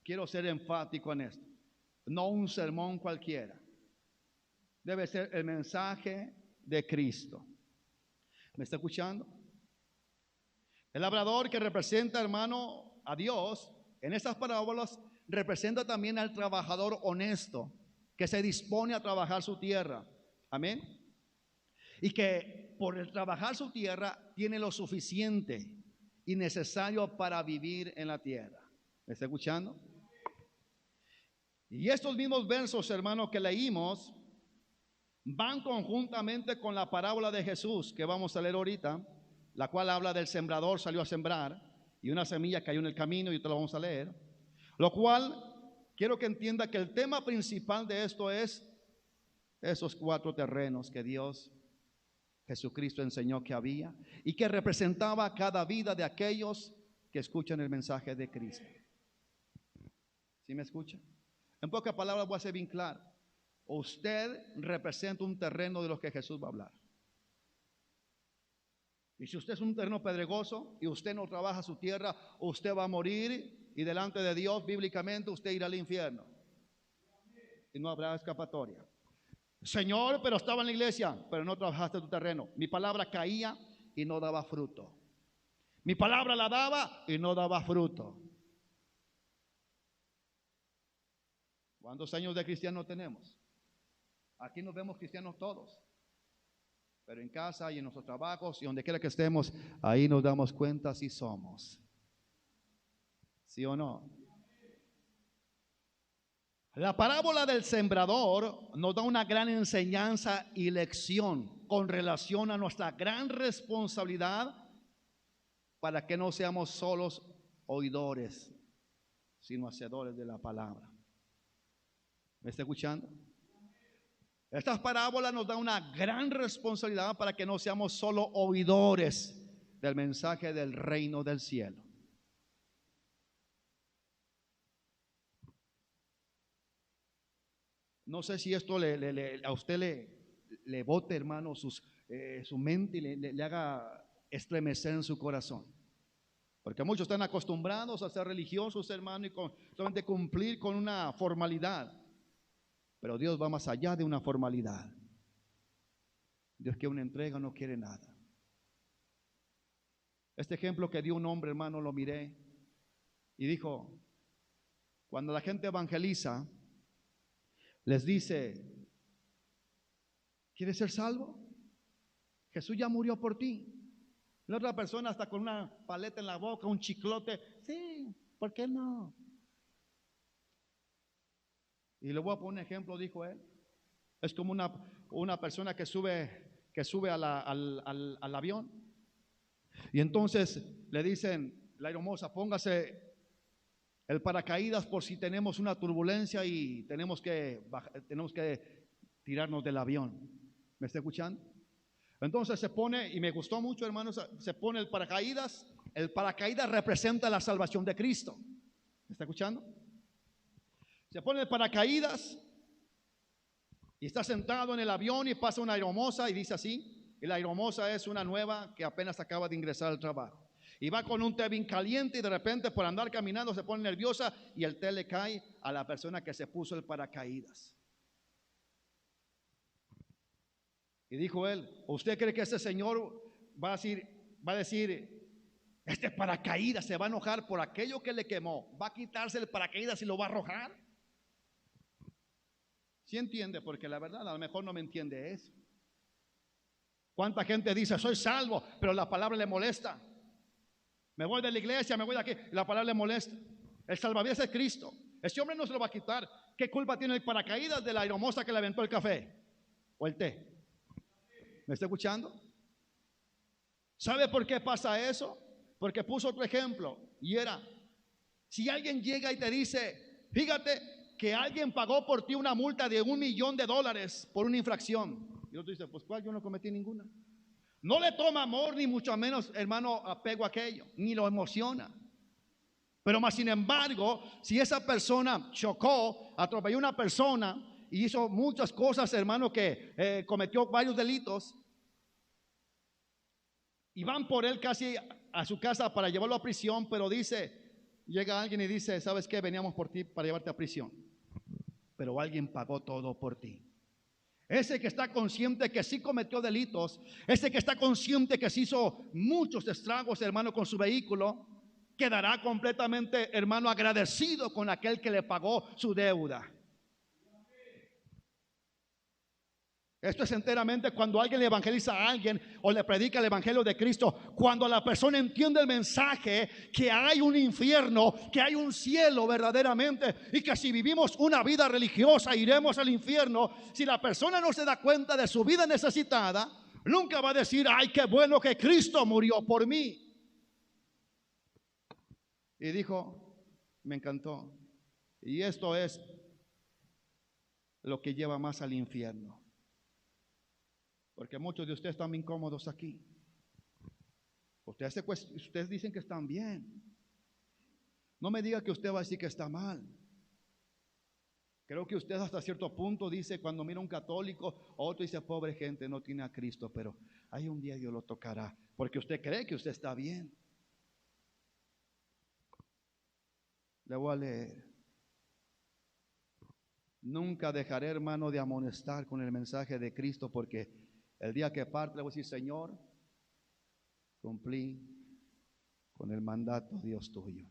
quiero ser enfático en esto, no un sermón cualquiera. Debe ser el mensaje de Cristo. ¿Me está escuchando? El labrador, que representa, hermano, a Dios, en estas parábolas representa también al trabajador honesto, que se dispone a trabajar su tierra. Amén. Y que por el trabajar su tierra tiene lo suficiente y necesario para vivir en la tierra. ¿Me está escuchando? Y estos mismos versos, hermanos, que leímos van conjuntamente con la parábola de Jesús que vamos a leer ahorita, la cual habla del sembrador salió a sembrar y una semilla cayó en el camino, y te lo vamos a leer. Lo cual quiero que entienda que el tema principal de esto es esos 4 terrenos que Jesucristo enseñó que había y que representaba cada vida de aquellos que escuchan el mensaje de Cristo. ¿Sí me escucha? En pocas palabras voy a ser bien claro. Usted representa un terreno de los que Jesús va a hablar. Y si usted es un terreno pedregoso y usted no trabaja su tierra, usted va a morir y delante de Dios, bíblicamente, usted irá al infierno. Y no habrá escapatoria. Señor, pero estaba en la iglesia, pero no trabajaste tu terreno. Mi palabra caía y no daba fruto. Mi palabra la daba y no daba fruto. ¿Cuántos años de cristiano tenemos? Aquí nos vemos cristianos todos. Pero en casa y en nuestros trabajos y donde quiera que estemos, ahí nos damos cuenta si somos. ¿Sí o no? La parábola del sembrador nos da una gran enseñanza y lección con relación a nuestra gran responsabilidad para que no seamos solos oidores, sino hacedores de la palabra. ¿Me está escuchando? Estas parábolas nos dan una gran responsabilidad para que no seamos solo oidores del mensaje del reino del cielo. No sé si esto a usted le bote, hermano, su mente y le haga estremecer en su corazón. Porque muchos están acostumbrados a ser religiosos, hermano, y solamente cumplir con una formalidad. Pero Dios va más allá de una formalidad. Dios quiere una entrega, no quiere nada. Este ejemplo que dio un hombre, hermano, lo miré y dijo, cuando la gente evangeliza, les dice, ¿quieres ser salvo? Jesús ya murió por ti. La otra persona hasta con una paleta en la boca, un chiclote, sí, ¿por qué no? Y le voy a poner un ejemplo, dijo él. Es como una persona que sube al avión. Y entonces le dicen, la aeromoza, póngase el paracaídas por si tenemos una turbulencia y tenemos que tirarnos del avión. ¿Me está escuchando? Entonces se pone, y me gustó mucho, hermanos, se pone el paracaídas. El paracaídas representa la salvación de Cristo. ¿Me está escuchando? Se pone el paracaídas y está sentado en el avión y pasa una aeromoza y dice así, y la aeromoza es una nueva que apenas acaba de ingresar al trabajo. Y va con un té bien caliente y de repente por andar caminando se pone nerviosa y el té le cae a la persona que se puso el paracaídas. Y dijo él, ¿usted cree que ese señor va a decir, este paracaídas se va a enojar por aquello que le quemó? ¿Va a quitarse el paracaídas y lo va a arrojar? ¿Sí entiende? Porque la verdad a lo mejor no me entiende eso. ¿Cuánta gente dice, soy salvo, pero la palabra le molesta? Me voy de la iglesia, me voy de aquí, la palabra le molesta. El salvavidas es Cristo. Ese hombre no se lo va a quitar. ¿Qué culpa tiene el paracaídas de la aeromoza que le aventó el café o el té? ¿Me está escuchando? ¿Sabe por qué pasa eso? Porque puso otro ejemplo y era, si alguien llega y te dice, fíjate que alguien pagó por ti una multa de $1,000,000 por una infracción. Y otro dice, pues ¿cuál? Yo no cometí ninguna. No le toma amor ni mucho menos, hermano, apego a aquello, ni lo emociona. Pero más sin embargo, si esa persona chocó, atropelló a una persona y hizo muchas cosas, hermano, que cometió varios delitos, y van por él casi a su casa para llevarlo a prisión, pero llega alguien y dice, ¿sabes qué? Veníamos por ti para llevarte a prisión, pero alguien pagó todo por ti. Ese que está consciente que sí cometió delitos, ese que está consciente que sí hizo muchos estragos, hermano, con su vehículo, quedará completamente, hermano, agradecido con aquel que le pagó su deuda. Esto es enteramente cuando alguien le evangeliza a alguien o le predica el evangelio de Cristo. Cuando la persona entiende el mensaje que hay un infierno, que hay un cielo verdaderamente y que si vivimos una vida religiosa iremos al infierno. Si la persona no se da cuenta de su vida necesitada, nunca va a decir, ay, qué bueno que Cristo murió por mí. Y dijo, me encantó. Y esto es lo que lleva más al infierno. Porque muchos de ustedes están incómodos aquí. Ustedes dicen que están bien. No me diga que usted va a decir que está mal. Creo que usted hasta cierto punto dice, cuando mira a un católico, otro dice, pobre gente, no tiene a Cristo, pero hay un día Dios lo tocará, porque usted cree que usted está bien. Le voy a leer. Nunca dejaré, hermano, de amonestar con el mensaje de Cristo, porque el día que parte le voy a decir, Señor, cumplí con el mandato, Dios tuyo.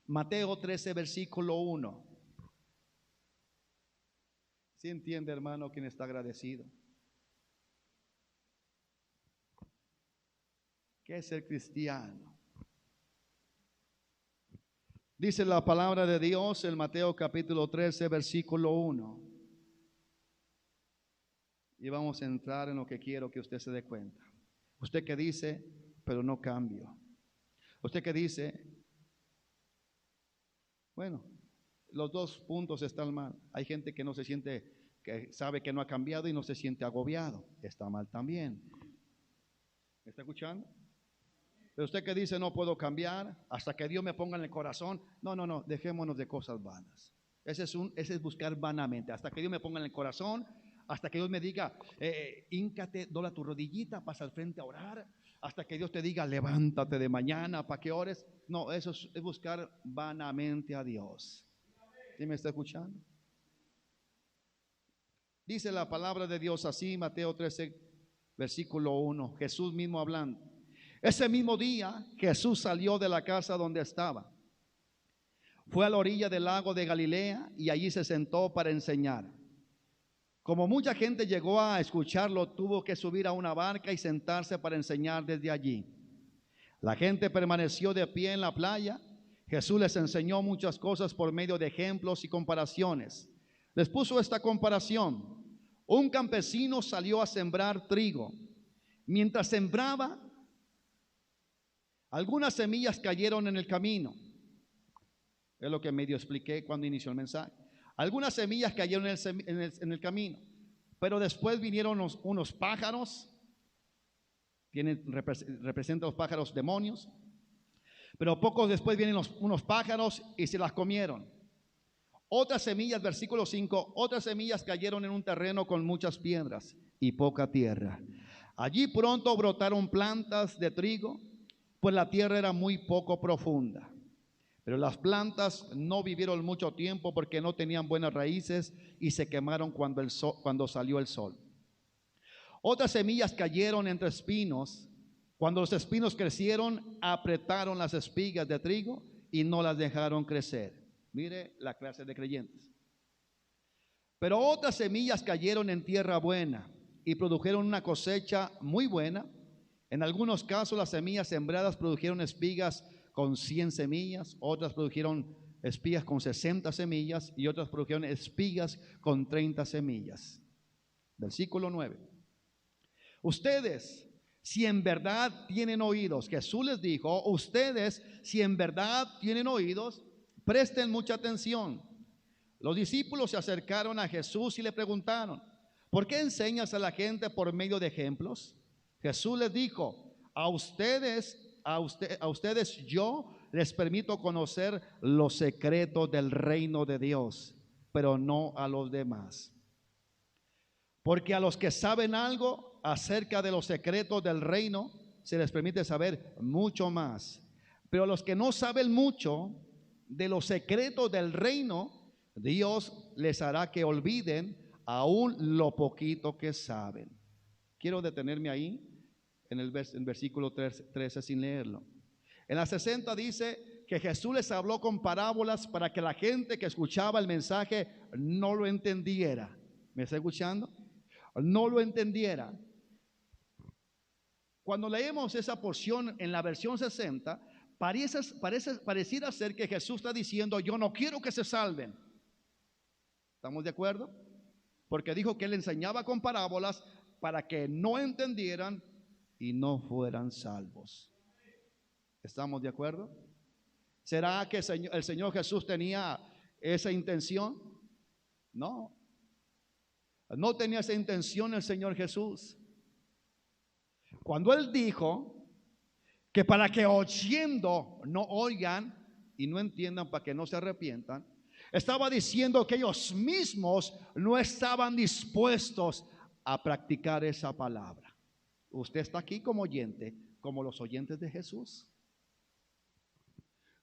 Mateo 13, versículo 1. ¿Sí entiende, hermano, quien está agradecido? ¿Qué es ser cristiano? Dice la palabra de Dios en Mateo capítulo 13, versículo 1. Y vamos a entrar en lo que quiero que usted se dé cuenta. Usted que dice, pero no cambio. Usted que dice, bueno, los dos puntos están mal. Hay gente que no se siente, que sabe que no ha cambiado y no se siente agobiado. Está mal también. ¿Me está escuchando? Pero usted que dice, no puedo cambiar hasta que Dios me ponga en el corazón. No, dejémonos de cosas vanas. Ese es buscar vanamente. Hasta que Dios me ponga en el corazón, hasta que Dios me diga, híncate, dobla tu rodillita, pasa al frente a orar. Hasta que Dios te diga, levántate de mañana para que ores. No, eso es buscar vanamente a Dios. ¿Sí me está escuchando? Dice la palabra de Dios así, Mateo 13, versículo 1, Jesús mismo hablando. Ese mismo día Jesús salió de la casa donde estaba. Fue a la orilla del lago de Galilea y allí se sentó para enseñar. Como mucha gente llegó a escucharlo, tuvo que subir a una barca y sentarse para enseñar desde allí. La gente permaneció de pie en la playa. Jesús les enseñó muchas cosas por medio de ejemplos y comparaciones. Les puso esta comparación. Un campesino salió a sembrar trigo. Mientras sembraba, algunas semillas cayeron en el camino. Es lo que medio expliqué cuando inició el mensaje. Algunas semillas cayeron en el camino, pero después vinieron unos pájaros, representan los pájaros demonios, pero pocos después vienen unos pájaros y se las comieron. Otras semillas, versículo 5, otras semillas cayeron en un terreno con muchas piedras y poca tierra. Allí pronto brotaron plantas de trigo, pues la tierra era muy poco profunda. Pero las plantas no vivieron mucho tiempo porque no tenían buenas raíces y se quemaron cuando salió el sol. Otras semillas cayeron entre espinos. Cuando los espinos crecieron, apretaron las espigas de trigo y no las dejaron crecer. Mire la clase de creyentes. Pero otras semillas cayeron en tierra buena y produjeron una cosecha muy buena. En algunos casos las semillas sembradas produjeron espigas con 100 semillas, otras produjeron espigas con 60 semillas y otras produjeron espigas con 30 semillas. Versículo 9. Ustedes, si en verdad tienen oídos, Jesús les dijo, ustedes, si en verdad tienen oídos, presten mucha atención. Los discípulos se acercaron a Jesús y le preguntaron, ¿por qué enseñas a la gente por medio de ejemplos? Jesús les dijo, a ustedes yo les permito conocer los secretos del reino de Dios, pero no a los demás. Porque a los que saben algo acerca de los secretos del reino, se les permite saber mucho más. Pero a los que no saben mucho de los secretos del reino, Dios les hará que olviden aún lo poquito que saben. Quiero detenerme ahí en el versículo 13 sin leerlo. En la 60 dice que Jesús les habló con parábolas para que la gente que escuchaba el mensaje no lo entendiera. ¿Me está escuchando? No lo entendiera. Cuando leemos esa porción en la versión 60, pareciera ser que Jesús está diciendo, yo no quiero que se salven. ¿Estamos de acuerdo? Porque dijo que él enseñaba con parábolas para que no entendieran y no fueran salvos. ¿Estamos de acuerdo? ¿Será que el Señor Jesús tenía esa intención? No. No tenía esa intención el Señor Jesús. Cuando Él dijo que para que oyendo no oigan y no entiendan, para que no se arrepientan, estaba diciendo que ellos mismos no estaban dispuestos a practicar esa palabra. Usted está aquí como oyente, como los oyentes de Jesús.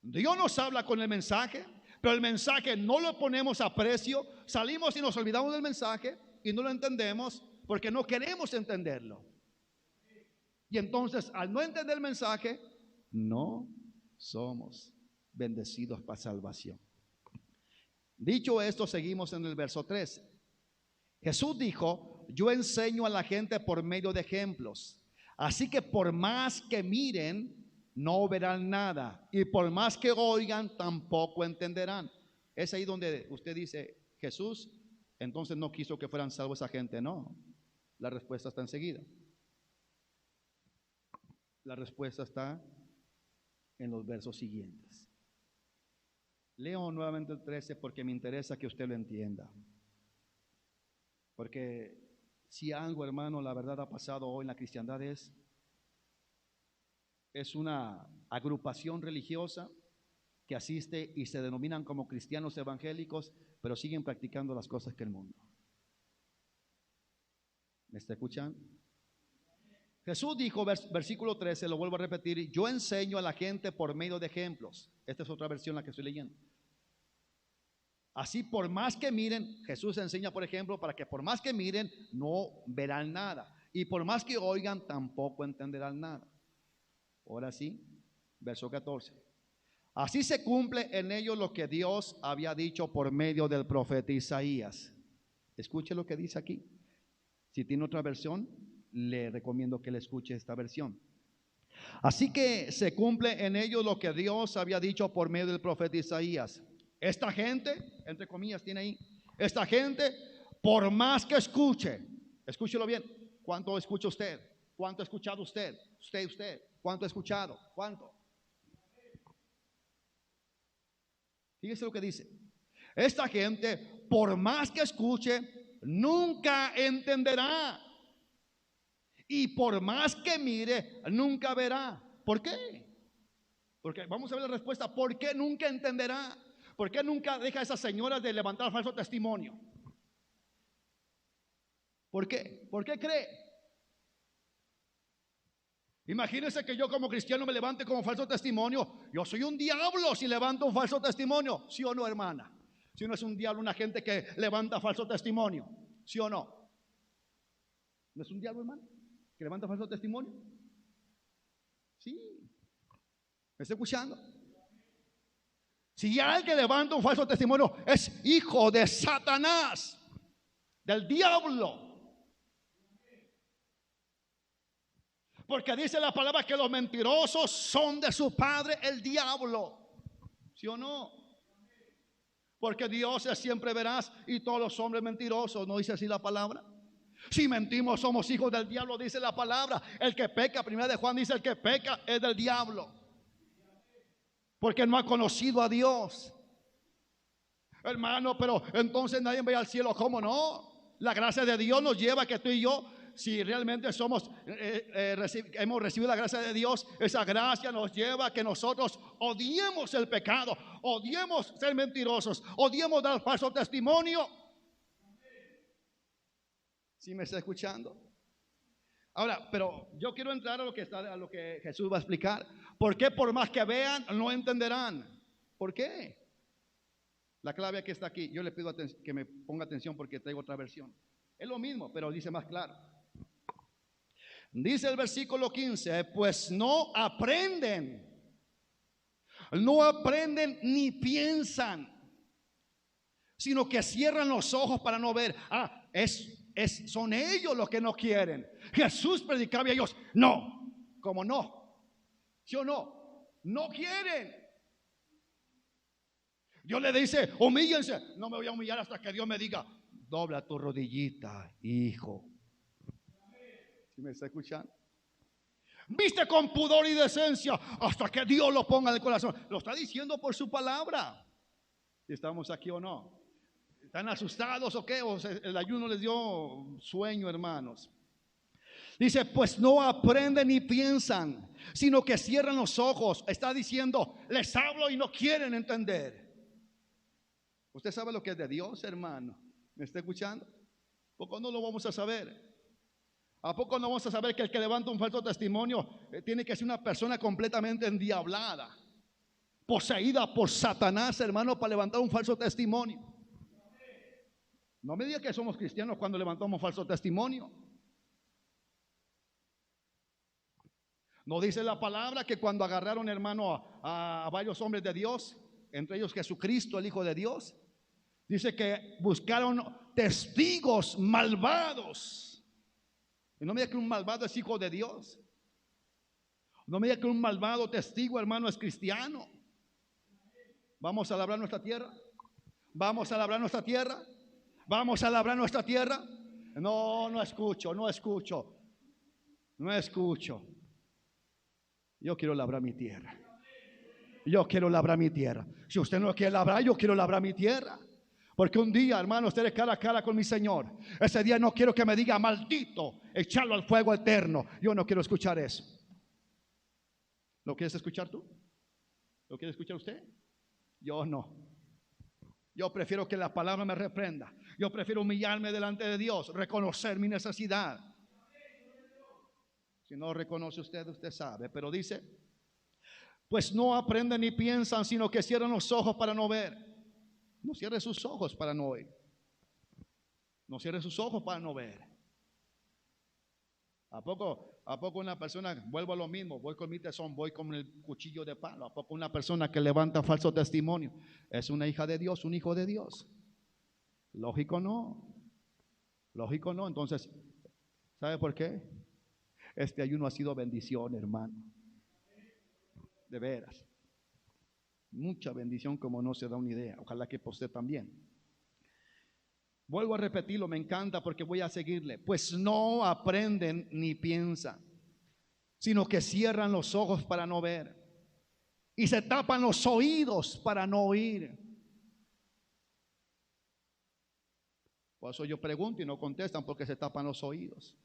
Dios nos habla con el mensaje, pero el mensaje no lo ponemos a precio. Salimos y nos olvidamos del mensaje y no lo entendemos porque no queremos entenderlo. Y entonces, al no entender el mensaje, no somos bendecidos para salvación. Dicho esto, seguimos en el verso 13. Jesús dijo: yo enseño a la gente por medio de ejemplos, así que por más que miren, no verán nada, y por más que oigan, tampoco entenderán. Es ahí donde usted dice: Jesús entonces no quiso que fueran salvos esa gente. No, la respuesta está enseguida. La respuesta está en los versos siguientes. Leo nuevamente el 13 porque me interesa que usted lo entienda. Porque si algo, hermano, la verdad ha pasado hoy en la cristiandad es una agrupación religiosa que asiste y se denominan como cristianos evangélicos, pero siguen practicando las cosas que el mundo. ¿Me está escuchando? Jesús dijo, versículo 13, lo vuelvo a repetir: yo enseño a la gente por medio de ejemplos. Esta es otra versión la que estoy leyendo. Así, por más que miren, Jesús enseña por ejemplo, para que por más que miren, no verán nada, y por más que oigan, tampoco entenderán nada. Ahora sí, verso 14. Así se cumple en ellos lo que Dios había dicho por medio del profeta Isaías. Escuche lo que dice aquí. Si tiene otra versión, le recomiendo que le escuche esta versión. Así que se cumple en ellos lo que Dios había dicho por medio del profeta Isaías. Esta gente, entre comillas tiene ahí, esta gente, por más que escuche, escúchelo bien. ¿Cuánto escucha usted? ¿Cuánto ha escuchado usted? Usted. ¿Cuánto ha escuchado? ¿Cuánto? Fíjese lo que dice. Esta gente, por más que escuche, nunca entenderá. Y por más que mire, nunca verá. ¿Por qué? Porque vamos a ver la respuesta. ¿Por qué nunca entenderá? ¿Por qué nunca deja a esas señoras de levantar falso testimonio? ¿Por qué? ¿Por qué cree? Imagínense que yo como cristiano me levante como falso testimonio. Yo soy un diablo si levanto un falso testimonio. ¿Sí o no, hermana? Si no es un diablo una gente que levanta falso testimonio. ¿Sí o no? ¿No es un diablo, hermano, que levanta falso testimonio? Sí. ¿Me está escuchando? Si alguien levanta un falso testimonio, es hijo de Satanás, del diablo. Porque dice la palabra que los mentirosos son de su padre el diablo. ¿Sí o no? Porque Dios es siempre veraz y todos los hombres mentirosos. ¿No dice así la palabra? Si mentimos somos hijos del diablo, dice la palabra. El que peca, primera de Juan dice, el que peca es del diablo, porque no ha conocido a Dios. Hermano, pero entonces nadie va al cielo. ¿Cómo no? La gracia de Dios nos lleva a que tú y yo, si realmente somos hemos recibido la gracia de Dios, esa gracia nos lleva a que nosotros odiemos el pecado, odiemos ser mentirosos, odiemos dar falso testimonio. ¿Sí me está escuchando? Ahora, pero yo quiero entrar a lo que Jesús va a explicar. ¿Por qué por más que vean no entenderán? ¿Por qué? La clave que está aquí. Yo le pido que me ponga atención porque traigo otra versión. Es lo mismo, pero dice más claro. Dice el versículo 15: pues no aprenden ni piensan, sino que cierran los ojos para no ver. Son ellos los que no quieren. Jesús predicaba y ellos no. ¿Cómo no? ¿Sí o no? No quieren. Dios le dice, humíllense. No me voy a humillar hasta que Dios me diga, dobla tu rodillita, hijo. ¿Sí me está escuchando? Viste con pudor y decencia hasta que Dios lo ponga en el corazón. Lo está diciendo por su palabra. ¿Estamos aquí o no? ¿Están asustados o qué? ¿O el ayuno les dio sueño, hermanos? Dice, pues no aprenden ni piensan, sino que cierran los ojos. Está diciendo, les hablo y no quieren entender. ¿Usted sabe lo que es de Dios, hermano? ¿Me está escuchando? ¿Por qué no lo vamos a saber? ¿A poco no vamos a saber que el que levanta un falso testimonio tiene que ser una persona completamente endiablada, poseída por Satanás, hermano, para levantar un falso testimonio? No me diga que somos cristianos cuando levantamos falso testimonio. ¿No dice la palabra que cuando agarraron, hermano, a varios hombres de Dios, entre ellos Jesucristo, el Hijo de Dios, dice que buscaron testigos malvados? Y no me diga que un malvado es hijo de Dios. No me diga que un malvado testigo, hermano, es cristiano. ¿Vamos a labrar nuestra tierra? ¿Vamos a labrar nuestra tierra? ¿Vamos a labrar nuestra tierra? No, no escucho. Yo quiero labrar mi tierra. Yo quiero labrar mi tierra. Si usted no quiere labrar, yo quiero labrar mi tierra. Porque un día, hermano, estaré cara a cara con mi Señor. Ese día no quiero que me diga maldito, echarlo al fuego eterno. Yo no quiero escuchar eso. ¿Lo quieres escuchar tú? ¿Lo quiere escuchar usted? Yo no. Yo prefiero que la palabra me reprenda. Yo prefiero humillarme delante de Dios, reconocer mi necesidad. Si no reconoce usted, usted sabe. Pero dice, pues no aprenden ni piensan, sino que cierran los ojos para no ver. No cierre sus ojos para no oír. No cierre sus ojos para no ver. ¿A poco una persona, vuelvo a lo mismo, voy con mi tesón, voy con el cuchillo de palo? ¿A poco una persona que levanta falso testimonio es una hija de Dios, un hijo de Dios? Lógico no. Lógico no. Entonces, ¿sabe por qué? Este ayuno ha sido bendición, hermano. De veras. Mucha bendición como no se da una idea. Ojalá que por usted también. Vuelvo a repetirlo, me encanta porque voy a seguirle. Pues no aprenden ni piensan, sino que cierran los ojos para no ver y se tapan los oídos para no oír. Por eso yo pregunto y no contestan, porque se tapan los oídos.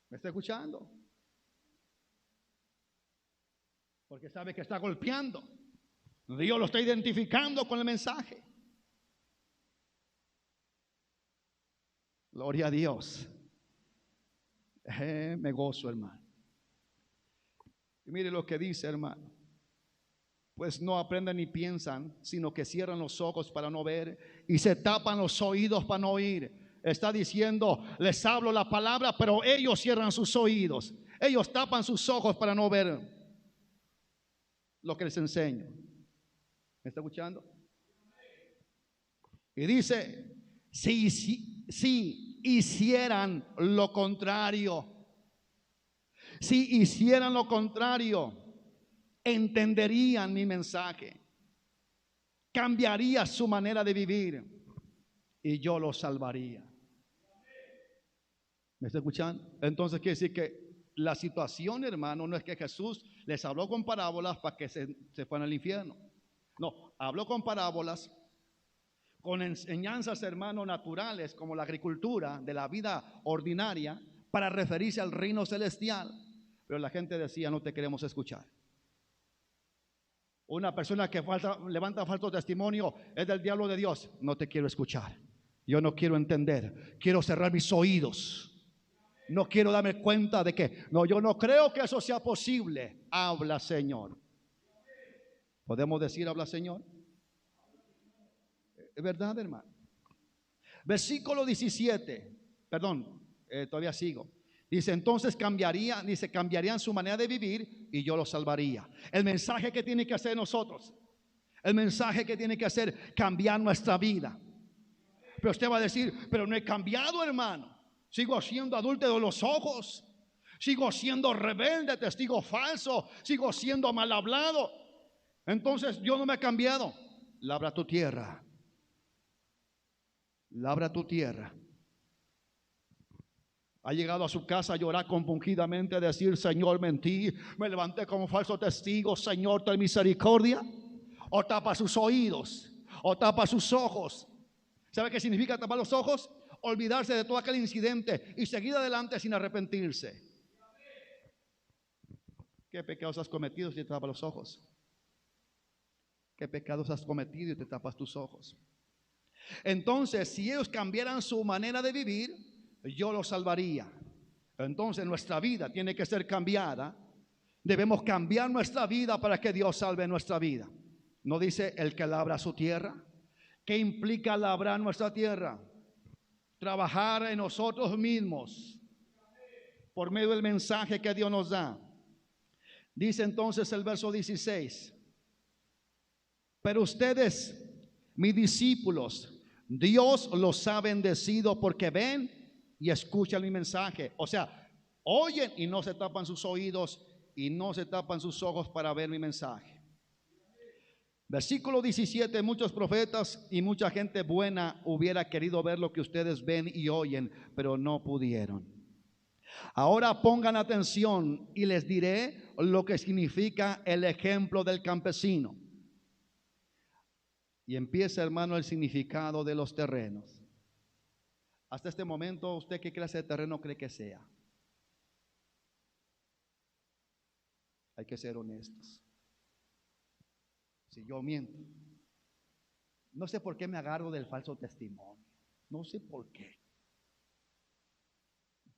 ¿Me está escuchando? Porque sabe que está golpeando. Dios lo está identificando con el mensaje. Gloria a Dios. Me gozo, hermano. Y mire lo que dice, hermano. Pues no aprenden ni piensan, sino que cierran los ojos para no ver y se tapan los oídos para no oír. Está diciendo, les hablo la palabra, pero ellos cierran sus oídos. Ellos tapan sus ojos para no ver lo que les enseño. ¿Me está escuchando? Y dice, si hicieran lo contrario, si hicieran lo contrario, entenderían mi mensaje, cambiaría su manera de vivir y yo los salvaría. ¿Me está escuchando? Entonces quiere decir que la situación, hermano, no es que Jesús les habló con parábolas para que se fueran al infierno. No, habló con parábolas, con enseñanzas, hermanos, naturales, como la agricultura de la vida ordinaria, para referirse al reino celestial. Pero la gente decía, no te queremos escuchar. Una persona que levanta falso testimonio es del diablo de Dios. No te quiero escuchar. Yo no quiero entender. Quiero cerrar mis oídos. No quiero darme cuenta de que, no, yo no creo que eso sea posible. Habla, Señor. ¿Podemos decir habla, Señor? Es verdad, hermano. Versículo 17. Perdón, todavía sigo. Dice, entonces cambiarían su manera de vivir y yo los salvaría. El mensaje que tiene que hacer nosotros, el mensaje que tiene que hacer, cambiar nuestra vida. Pero usted va a decir, pero no he cambiado, hermano. Sigo siendo adúltero de los ojos. Sigo siendo rebelde, testigo falso. Sigo siendo mal hablado. Entonces yo no me he cambiado. Labra tu tierra. Labra tu tierra. Ha llegado a su casa a llorar compungidamente, a decir, Señor, mentí, me levanté como falso testigo, Señor, ten misericordia. O tapa sus oídos, o tapa sus ojos. ¿Sabe qué significa tapar los ojos? olvidarse de todo aquel incidente y seguir adelante sin arrepentirse. ¿Qué pecados has cometido si te tapas los ojos? ¿Qué pecados has cometido y te tapas tus ojos? Entonces, si ellos cambiaran su manera de vivir, yo los salvaría. Entonces, nuestra vida tiene que ser cambiada. Debemos cambiar nuestra vida para que Dios salve nuestra vida. ¿No dice el que labra su tierra? ¿Qué implica labrar nuestra tierra? Trabajar en nosotros mismos por medio del mensaje que Dios nos da. Dice entonces el verso 16: pero ustedes, mis discípulos, Dios los ha bendecido porque ven y escuchan mi mensaje. O sea, oyen y no se tapan sus oídos y no se tapan sus ojos para ver mi mensaje. Versículo 17: muchos profetas y mucha gente buena hubiera querido ver lo que ustedes ven y oyen, pero no pudieron. Ahora pongan atención y les diré lo que significa el ejemplo del campesino. Y empieza, hermano, el significado de los terrenos. Hasta este momento, ¿usted qué clase de terreno cree que sea? Hay que ser honestos. Si yo miento, no sé por qué me agarro del falso testimonio. No sé por qué.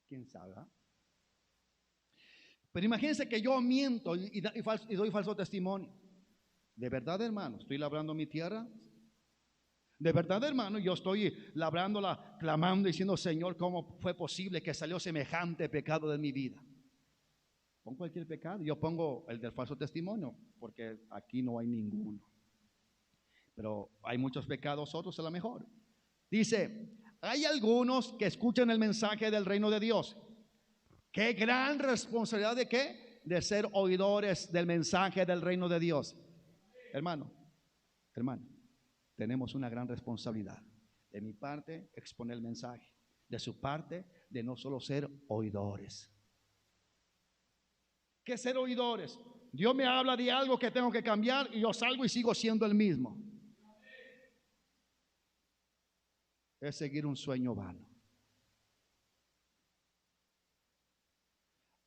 ¿Quién sabe? Pero imagínense que yo miento y doy falso testimonio. ¿De verdad, hermano, estoy labrando mi tierra? De verdad, hermano, yo estoy labrándola, clamando, diciendo: Señor, ¿cómo fue posible que salió semejante pecado de mi vida? Pon cualquier pecado. Yo pongo el del falso testimonio, porque aquí no hay ninguno. Pero hay muchos pecados, otros a lo mejor. Dice: hay algunos que escuchan el mensaje del reino de Dios. Qué gran responsabilidad de qué? De ser oidores del mensaje del reino de Dios. Hermano, tenemos una gran responsabilidad. De mi parte, exponer el mensaje. De su parte, de no solo ser oidores. ¿Qué es ser oidores? Dios me habla de algo que tengo que cambiar y yo salgo y sigo siendo el mismo. Es seguir un sueño vano.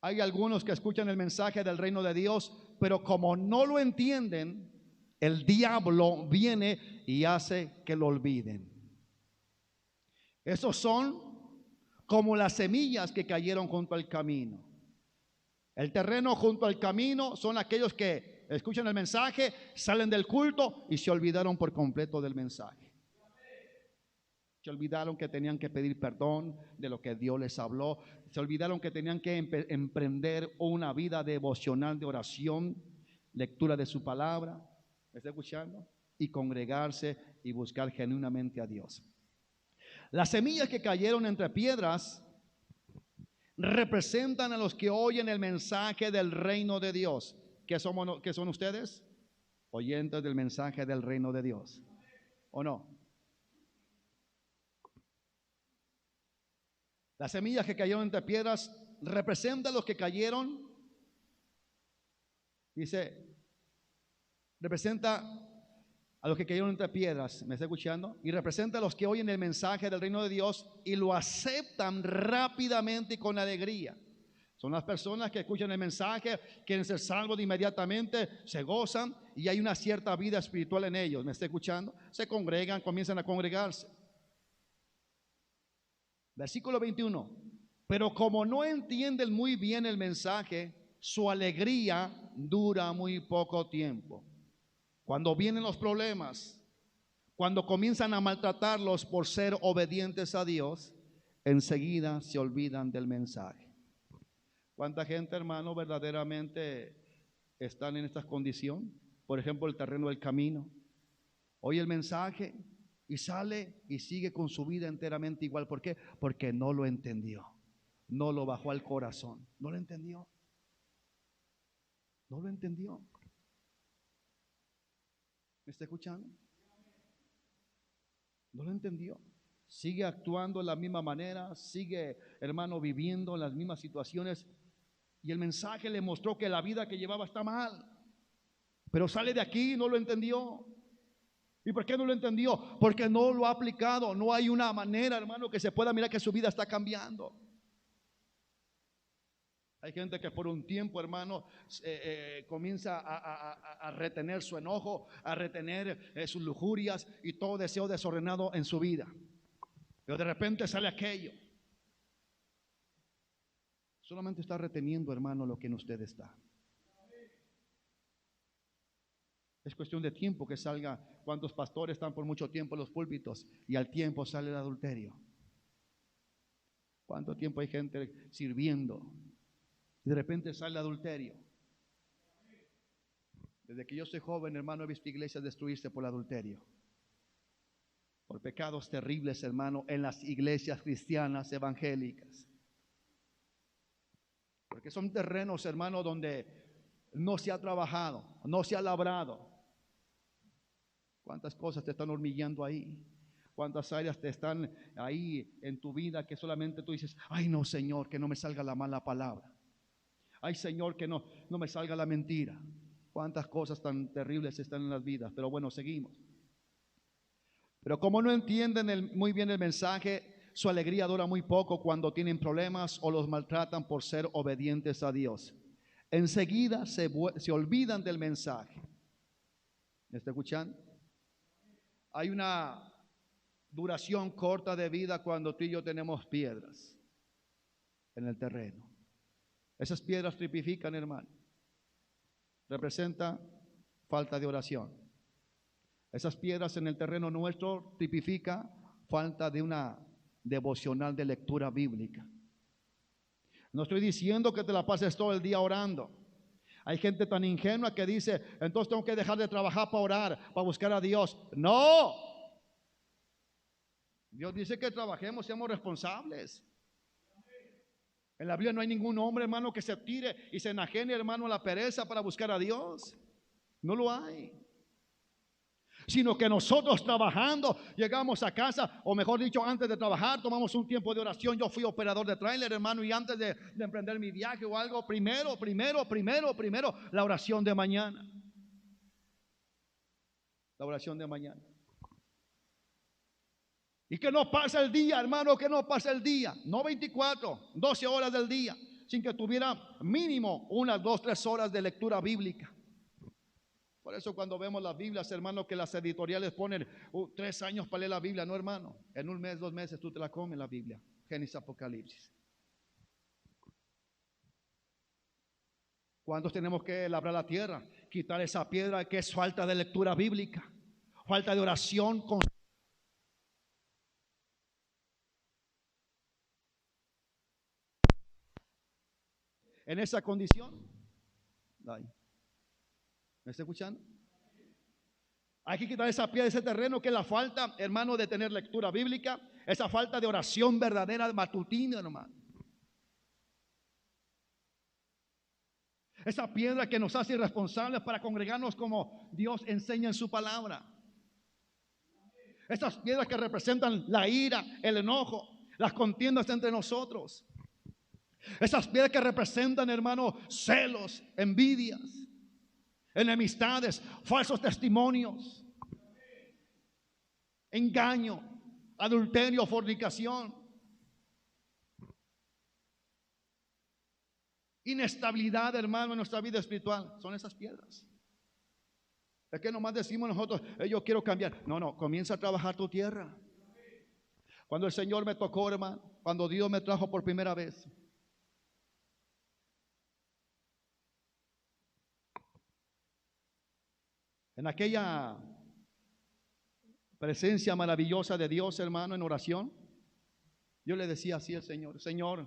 Hay algunos que escuchan el mensaje del reino de Dios, pero como no lo entienden, el diablo viene y hace que lo olviden. Esos son como las semillas que cayeron junto al camino. El terreno junto al camino son aquellos que escuchan el mensaje, salen del culto y se olvidaron por completo del mensaje. Se olvidaron que tenían que pedir perdón de lo que Dios les habló. Se olvidaron que tenían que emprender una vida devocional de oración, lectura de su palabra. ¿Me está escuchando? Y congregarse y buscar genuinamente a Dios. Las semillas que cayeron entre piedras representan a los que oyen el mensaje del reino de Dios. ¿Qué son ustedes? Oyentes del mensaje del reino de Dios. ¿O no? Las semillas que cayeron entre piedras representan a los que cayeron. Dice, representa a los que cayeron entre piedras. ¿Me está escuchando? Y representa a los que oyen el mensaje del reino de Dios y lo aceptan rápidamente y con alegría. Son las personas que escuchan el mensaje, quieren ser salvos de inmediatamente, se gozan y hay una cierta vida espiritual en ellos. ¿Me está escuchando? Se congregan, comienzan a congregarse. Versículo 21. Pero como no entienden muy bien el mensaje, su alegría dura muy poco tiempo. Cuando vienen los problemas, cuando comienzan a maltratarlos por ser obedientes a Dios, enseguida se olvidan del mensaje. ¿Cuánta gente, hermano, verdaderamente están en esta condición? Por ejemplo, el terreno del camino. Oye el mensaje y sale y sigue con su vida enteramente igual. ¿Por qué? Porque no lo entendió. No lo bajó al corazón. No lo entendió. No lo entendió. ¿Me está escuchando? No lo entendió. Sigue actuando de la misma manera. Sigue, hermano, viviendo en las mismas situaciones. Y el mensaje le mostró que la vida que llevaba está mal. Pero sale de aquí y no lo entendió. ¿Y por qué no lo entendió? Porque no lo ha aplicado. No hay una manera, hermano, que se pueda mirar que su vida está cambiando. Hay gente que por un tiempo, hermano, comienza a retener su enojo, a retener sus lujurias y todo deseo desordenado en su vida. Pero de repente sale aquello. Solamente está reteniendo, hermano, lo que en usted está. Es cuestión de tiempo que salga. ¿Cuántos pastores están por mucho tiempo en los púlpitos y al tiempo sale el adulterio? ¿Cuánto tiempo hay gente sirviendo y de repente sale el adulterio? Desde que yo soy joven, hermano, he visto iglesias destruirse por el adulterio, por pecados terribles, hermano, en las iglesias cristianas evangélicas. Porque son terrenos, hermano, donde no se ha trabajado, no se ha labrado. ¿Cuántas cosas te están hormigueando ahí? ¿Cuántas áreas te están ahí en tu vida que solamente tú dices, ay no, Señor, que no me salga la mala palabra? Ay, Señor, que no me salga la mentira. ¿Cuántas cosas tan terribles están en las vidas? Pero bueno, seguimos. Pero como no entienden muy bien el mensaje, su alegría dura muy poco cuando tienen problemas o los maltratan por ser obedientes a Dios. Enseguida se olvidan del mensaje. ¿Me está escuchando? Hay una duración corta de vida cuando tú y yo tenemos piedras en el terreno. Esas piedras tipifican, hermano, representa falta de oración. Esas piedras en el terreno nuestro tipifica falta de una devocional de lectura bíblica. No estoy diciendo que te la pases todo el día orando. Hay gente tan ingenua que dice, entonces tengo que dejar de trabajar para orar, para buscar a Dios. No. Dios dice que trabajemos, seamos responsables. En la Biblia no hay ningún hombre, hermano, que se tire y se enajene, hermano, a la pereza para buscar a Dios. No lo hay. Sino que nosotros trabajando llegamos a casa, o mejor dicho, antes de trabajar tomamos un tiempo de oración. Yo fui operador de tráiler, hermano, y antes de emprender mi viaje o algo, primero la oración de mañana. La oración de mañana. Y que no pasa el día, hermano, que no pasa el día, no 24, 12 horas del día, sin que tuviera mínimo unas 2, 3 horas de lectura bíblica. Por eso cuando vemos las Biblias, hermano, que las editoriales ponen 3 años para leer la Biblia, no, hermano, en un mes, 2 meses tú te la comes la Biblia, Génesis, Apocalipsis. ¿Cuántos tenemos que labrar la tierra? Quitar esa piedra que es falta de lectura bíblica, falta de oración constante. En esa condición, ¿me está escuchando? Hay que quitar esa piedra, ese terreno, que es la falta, hermano, de tener lectura bíblica, esa falta de oración verdadera matutina, hermano. Esa piedra que nos hace irresponsables para congregarnos como Dios enseña en su palabra. Esas piedras que representan la ira, el enojo, las contiendas entre nosotros. Esas piedras que representan, hermano, celos, envidias, enemistades, falsos testimonios, engaño, adulterio, fornicación, inestabilidad, hermano, en nuestra vida espiritual. Son esas piedras. Es que nomás decimos nosotros, yo quiero cambiar. No, comienza a trabajar tu tierra. Cuando el Señor me tocó, hermano, cuando Dios me trajo por primera vez, en aquella presencia maravillosa de Dios, hermano, en oración, yo le decía así al Señor: Señor,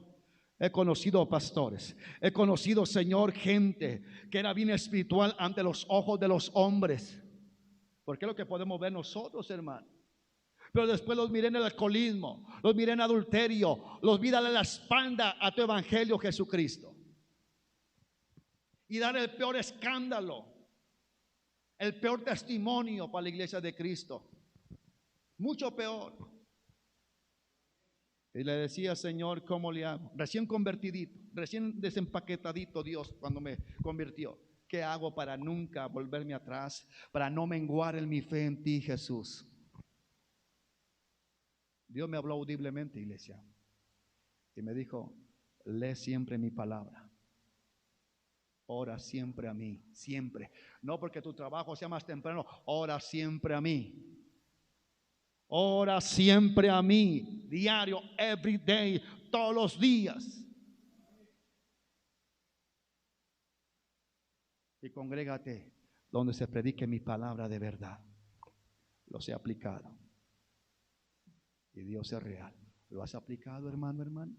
he conocido pastores, he conocido, Señor, gente que era bien espiritual ante los ojos de los hombres, porque es lo que podemos ver nosotros, hermano. Pero después los miré en el alcoholismo, los miré en adulterio, los vi darle la espalda a tu evangelio, Jesucristo, y dar el peor escándalo, el peor testimonio para la iglesia de Cristo, mucho peor. Y le decía: Señor, ¿cómo le hago? Recién convertidito, recién desempaquetadito Dios cuando me convirtió. ¿Qué hago para nunca volverme atrás? Para no menguar en mi fe en ti, Jesús. Dios me habló audiblemente, iglesia, y me dijo: lee siempre mi palabra. Ora siempre a mí, siempre. No porque tu trabajo sea más temprano, ora siempre a mí. Ora siempre a mí, diario, every day, todos los días. Y congrégate donde se predique mi palabra de verdad. Los he aplicado. Y Dios es real. ¿Lo has aplicado, hermano, hermano?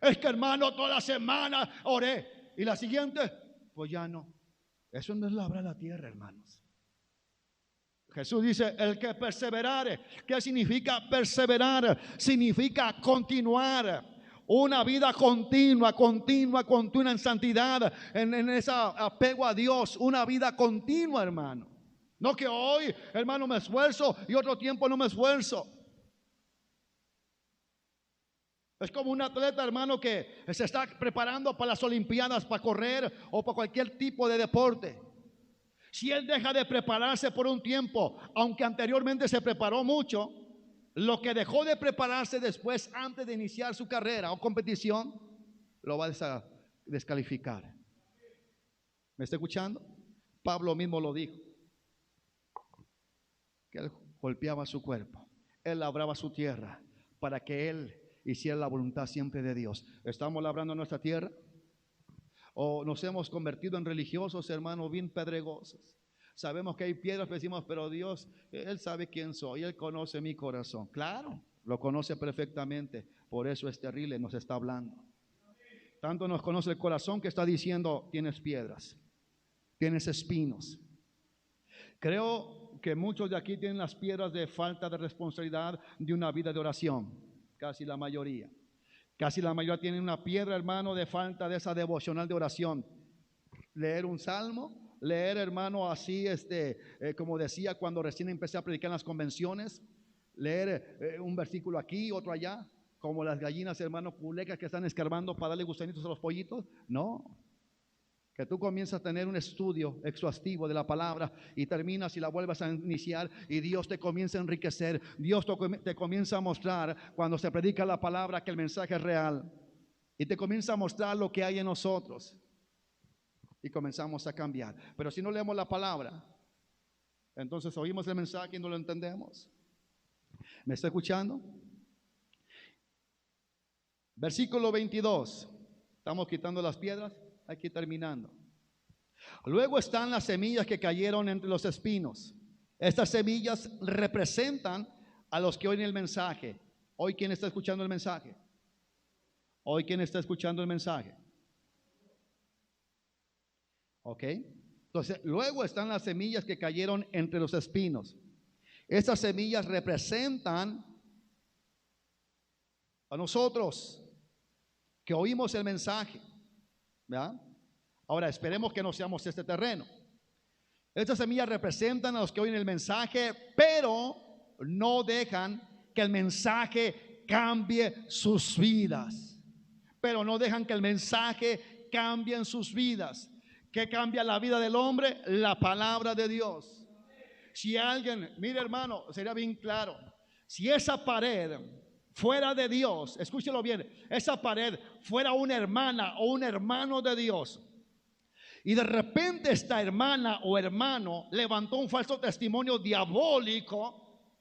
Es que, hermano, toda la semana oré. ¿Y la siguiente? Pues ya no. Eso no es labrar la tierra, hermanos. Jesús dice: el que perseverare. ¿Qué significa perseverar? Significa continuar. Una vida continua en santidad, en ese apego a Dios. Una vida continua, hermano. No que hoy, hermano, me esfuerzo y otro tiempo no me esfuerzo. Es como un atleta, hermano, que se está preparando para las Olimpiadas, para correr o para cualquier tipo de deporte. Si él deja de prepararse por un tiempo, aunque anteriormente se preparó mucho, lo que dejó de prepararse después, antes de iniciar su carrera o competición, lo va a descalificar. ¿Me está escuchando? Pablo mismo lo dijo, que él golpeaba su cuerpo, él labraba su tierra para que él hiciera la voluntad siempre de Dios. ¿Estamos labrando nuestra tierra? ¿O nos hemos convertido en religiosos, hermanos, bien pedregosos? Sabemos que hay piedras, decimos: pero Dios, Él sabe quién soy, Él conoce mi corazón. Claro, lo conoce perfectamente. Por eso es terrible, nos está hablando. Tanto nos conoce el corazón que está diciendo: tienes piedras, tienes espinos. Creo que muchos de aquí tienen las piedras de falta de responsabilidad de una vida de oración. Casi la mayoría. Casi la mayoría tienen una piedra, hermano, de falta de esa devocional de oración. Leer un salmo, leer, hermano, así, como decía cuando recién empecé a predicar en las convenciones, leer un versículo aquí, otro allá, como las gallinas, hermano, culecas que están escarbando para darle gusanitos a los pollitos. No. Que tú comienzas a tener un estudio exhaustivo de la palabra y terminas y la vuelvas a iniciar y Dios te comienza a enriquecer. Dios te comienza a mostrar cuando se predica la palabra que el mensaje es real y te comienza a mostrar lo que hay en nosotros y comenzamos a cambiar. Pero si no leemos la palabra, entonces oímos el mensaje y no lo entendemos. ¿Me está escuchando? Versículo 22. Estamos quitando las piedras. Aquí terminando. Luego están las semillas que cayeron entre los espinos. Estas semillas representan a los que oyen el mensaje. Hoy, ¿quién está escuchando el mensaje? Hoy, ¿quién está escuchando el mensaje? Ok. Entonces, luego están las semillas que cayeron entre los espinos. Estas semillas representan a nosotros que oímos el mensaje. ¿Verdad? Ahora esperemos que no seamos este terreno. Estas semillas representan a los que oyen el mensaje, pero no dejan que el mensaje cambie sus vidas. Pero no dejan que el mensaje cambie en sus vidas. ¿Qué cambia la vida del hombre? La palabra de Dios. Si alguien, mire, hermano, sería bien claro, si esa pared fuera de Dios, escúchelo bien, esa pared fuera una hermana o un hermano de Dios, y de repente esta hermana o hermano levantó un falso testimonio diabólico,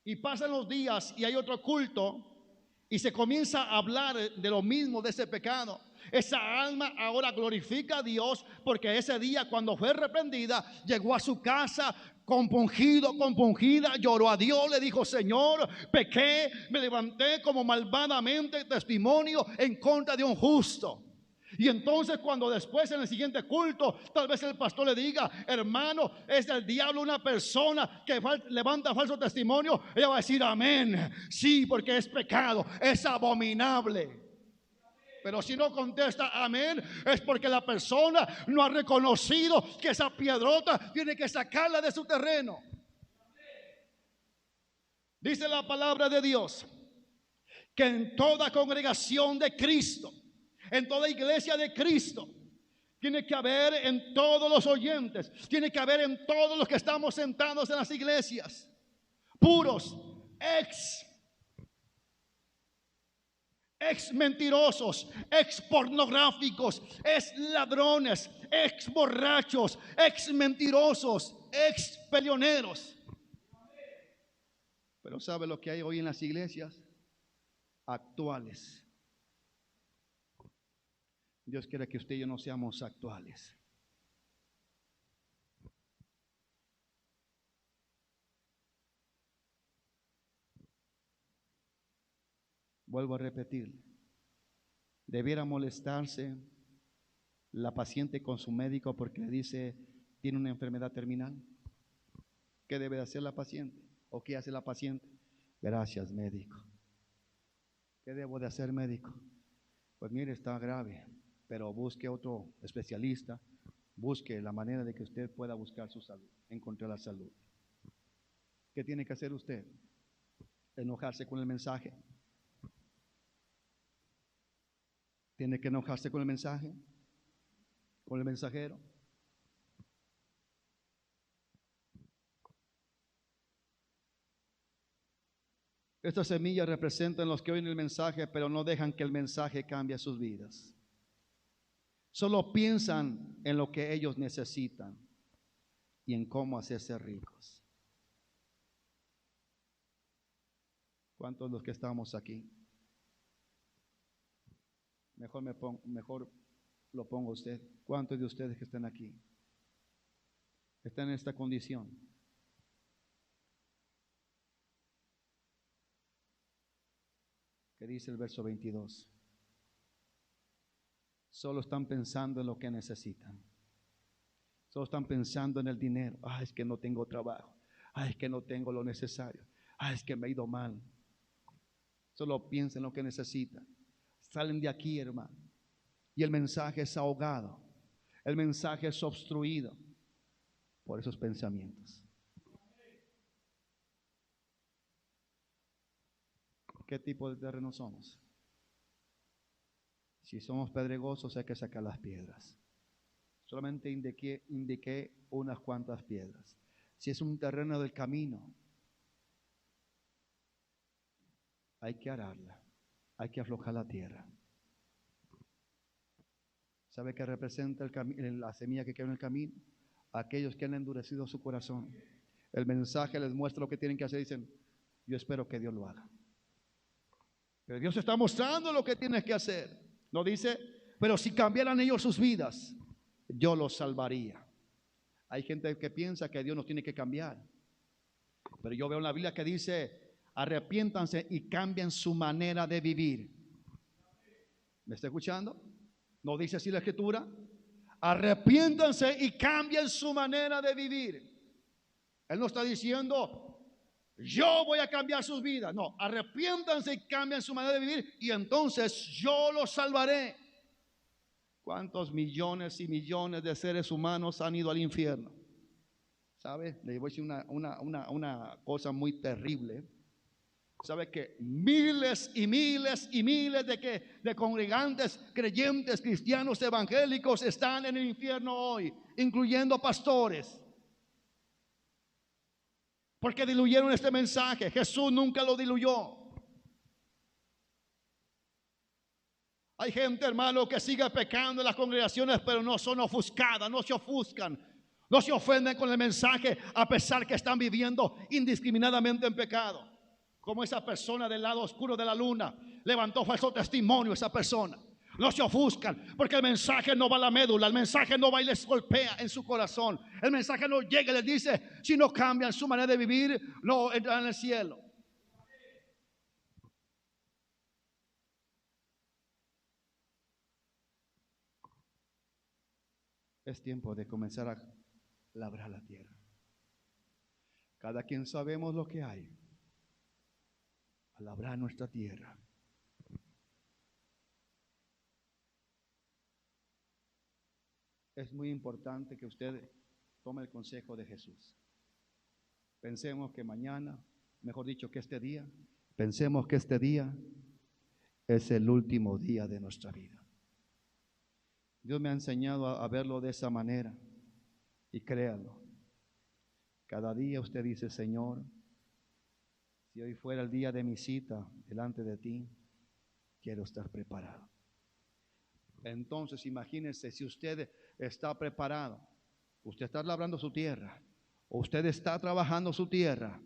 y pasan los días y hay otro culto y se comienza a hablar de lo mismo, de ese pecado, esa alma ahora glorifica a Dios porque ese día, cuando fue reprendida, llegó a su casa compungido, compungida, lloró a Dios, le dijo: Señor, pequé, me levanté como malvadamente testimonio en contra de un justo. Y entonces, cuando después en el siguiente culto tal vez el pastor le diga: hermano, es del diablo una persona que levanta falso testimonio, ella va a decir: amén, sí, porque es pecado, es abominable. Pero si no contesta amén, es porque la persona no ha reconocido que esa piedrota tiene que sacarla de su terreno. Dice la palabra de Dios que en toda congregación de Cristo, en toda iglesia de Cristo, Tiene que haber en todos los oyentes. Tiene que haber en todos los que estamos sentados en las iglesias. Puros, ex mentirosos, ex pornográficos, ex ladrones, ex borrachos, ex mentirosos, ex peleoneros. Pero ¿sabe lo que hay hoy en las iglesias? Actuales. Dios quiere que usted y yo no seamos actuales. Vuelvo a repetir, debiera molestarse la paciente con su médico porque le dice tiene una enfermedad terminal. ¿Qué debe hacer la paciente? ¿O qué hace la paciente? Gracias, médico. ¿Qué debo de hacer, médico? Pues mire, está grave, pero busque otro especialista, busque la manera de que usted pueda buscar su salud, encontrar la salud. ¿Qué tiene que hacer usted? ¿Enojarse con el mensaje? ¿Tiene que enojarse con el mensaje? ¿Con el mensajero? Estas semillas representan los que oyen el mensaje, pero no dejan que el mensaje cambie sus vidas. Solo piensan en lo que ellos necesitan y en cómo hacerse ricos. ¿Cuántos de los que estamos aquí? Mejor lo pongo usted. ¿Cuántos de ustedes que están aquí están en esta condición? ¿Qué dice el verso 22? Solo están pensando en lo que necesitan. Solo están pensando en el dinero. Es que no tengo trabajo. Es que no tengo lo necesario. Es que me ha ido mal. Solo piensan en lo que necesitan. Salen de aquí, hermano, y el mensaje es ahogado. El mensaje es obstruido por esos pensamientos. ¿Qué tipo de terreno somos? Si somos pedregosos, hay que sacar las piedras. Solamente indiqué unas cuantas piedras. Si es un terreno del camino, hay que ararla, hay que aflojar la tierra. ¿Sabe qué representa la semilla que queda en el camino? Aquellos que han endurecido su corazón. El mensaje les muestra lo que tienen que hacer. Dicen, yo espero que Dios lo haga. Pero Dios está mostrando lo que tienes que hacer. No dice, pero si cambiaran ellos sus vidas, yo los salvaría. Hay gente que piensa que Dios nos tiene que cambiar. Pero yo veo en la Biblia que dice, arrepiéntanse y cambien su manera de vivir. ¿Me está escuchando? ¿No dice así la Escritura? Arrepiéntanse y cambien su manera de vivir. Él no está diciendo, yo voy a cambiar sus vidas. No, arrepiéntanse y cambien su manera de vivir y entonces yo los salvaré. ¿Cuántos millones y millones de seres humanos han ido al infierno? ¿Sabe? Le voy a decir una cosa muy terrible. ¿Sabe que miles y miles y miles de congregantes, creyentes, cristianos, evangélicos están en el infierno hoy, incluyendo pastores? Porque diluyeron este mensaje. Jesús nunca lo diluyó. Hay gente, hermano, que sigue pecando en las congregaciones, pero no son ofuscadas, no se ofuscan, no se ofenden con el mensaje, a pesar que están viviendo indiscriminadamente en pecado. Como esa persona del lado oscuro de la luna, levantó falso testimonio esa persona. No se ofuscan, porque el mensaje no va a la médula, el mensaje no va y les golpea en su corazón. El mensaje no llega y les dice, si no cambian su manera de vivir, no entrarán en el cielo. Es tiempo de comenzar a labrar la tierra. Cada quien sabemos lo que hay. A labrar nuestra tierra. Es muy importante que usted tome el consejo de Jesús. Pensemos que mañana, mejor dicho que este día, pensemos que este día es el último día de nuestra vida. Dios me ha enseñado a verlo de esa manera. Y créalo. Cada día usted dice, Señor, si hoy fuera el día de mi cita delante de ti, quiero estar preparado. Entonces imagínense, si usted está preparado, usted está labrando su tierra, usted está trabajando su tierra,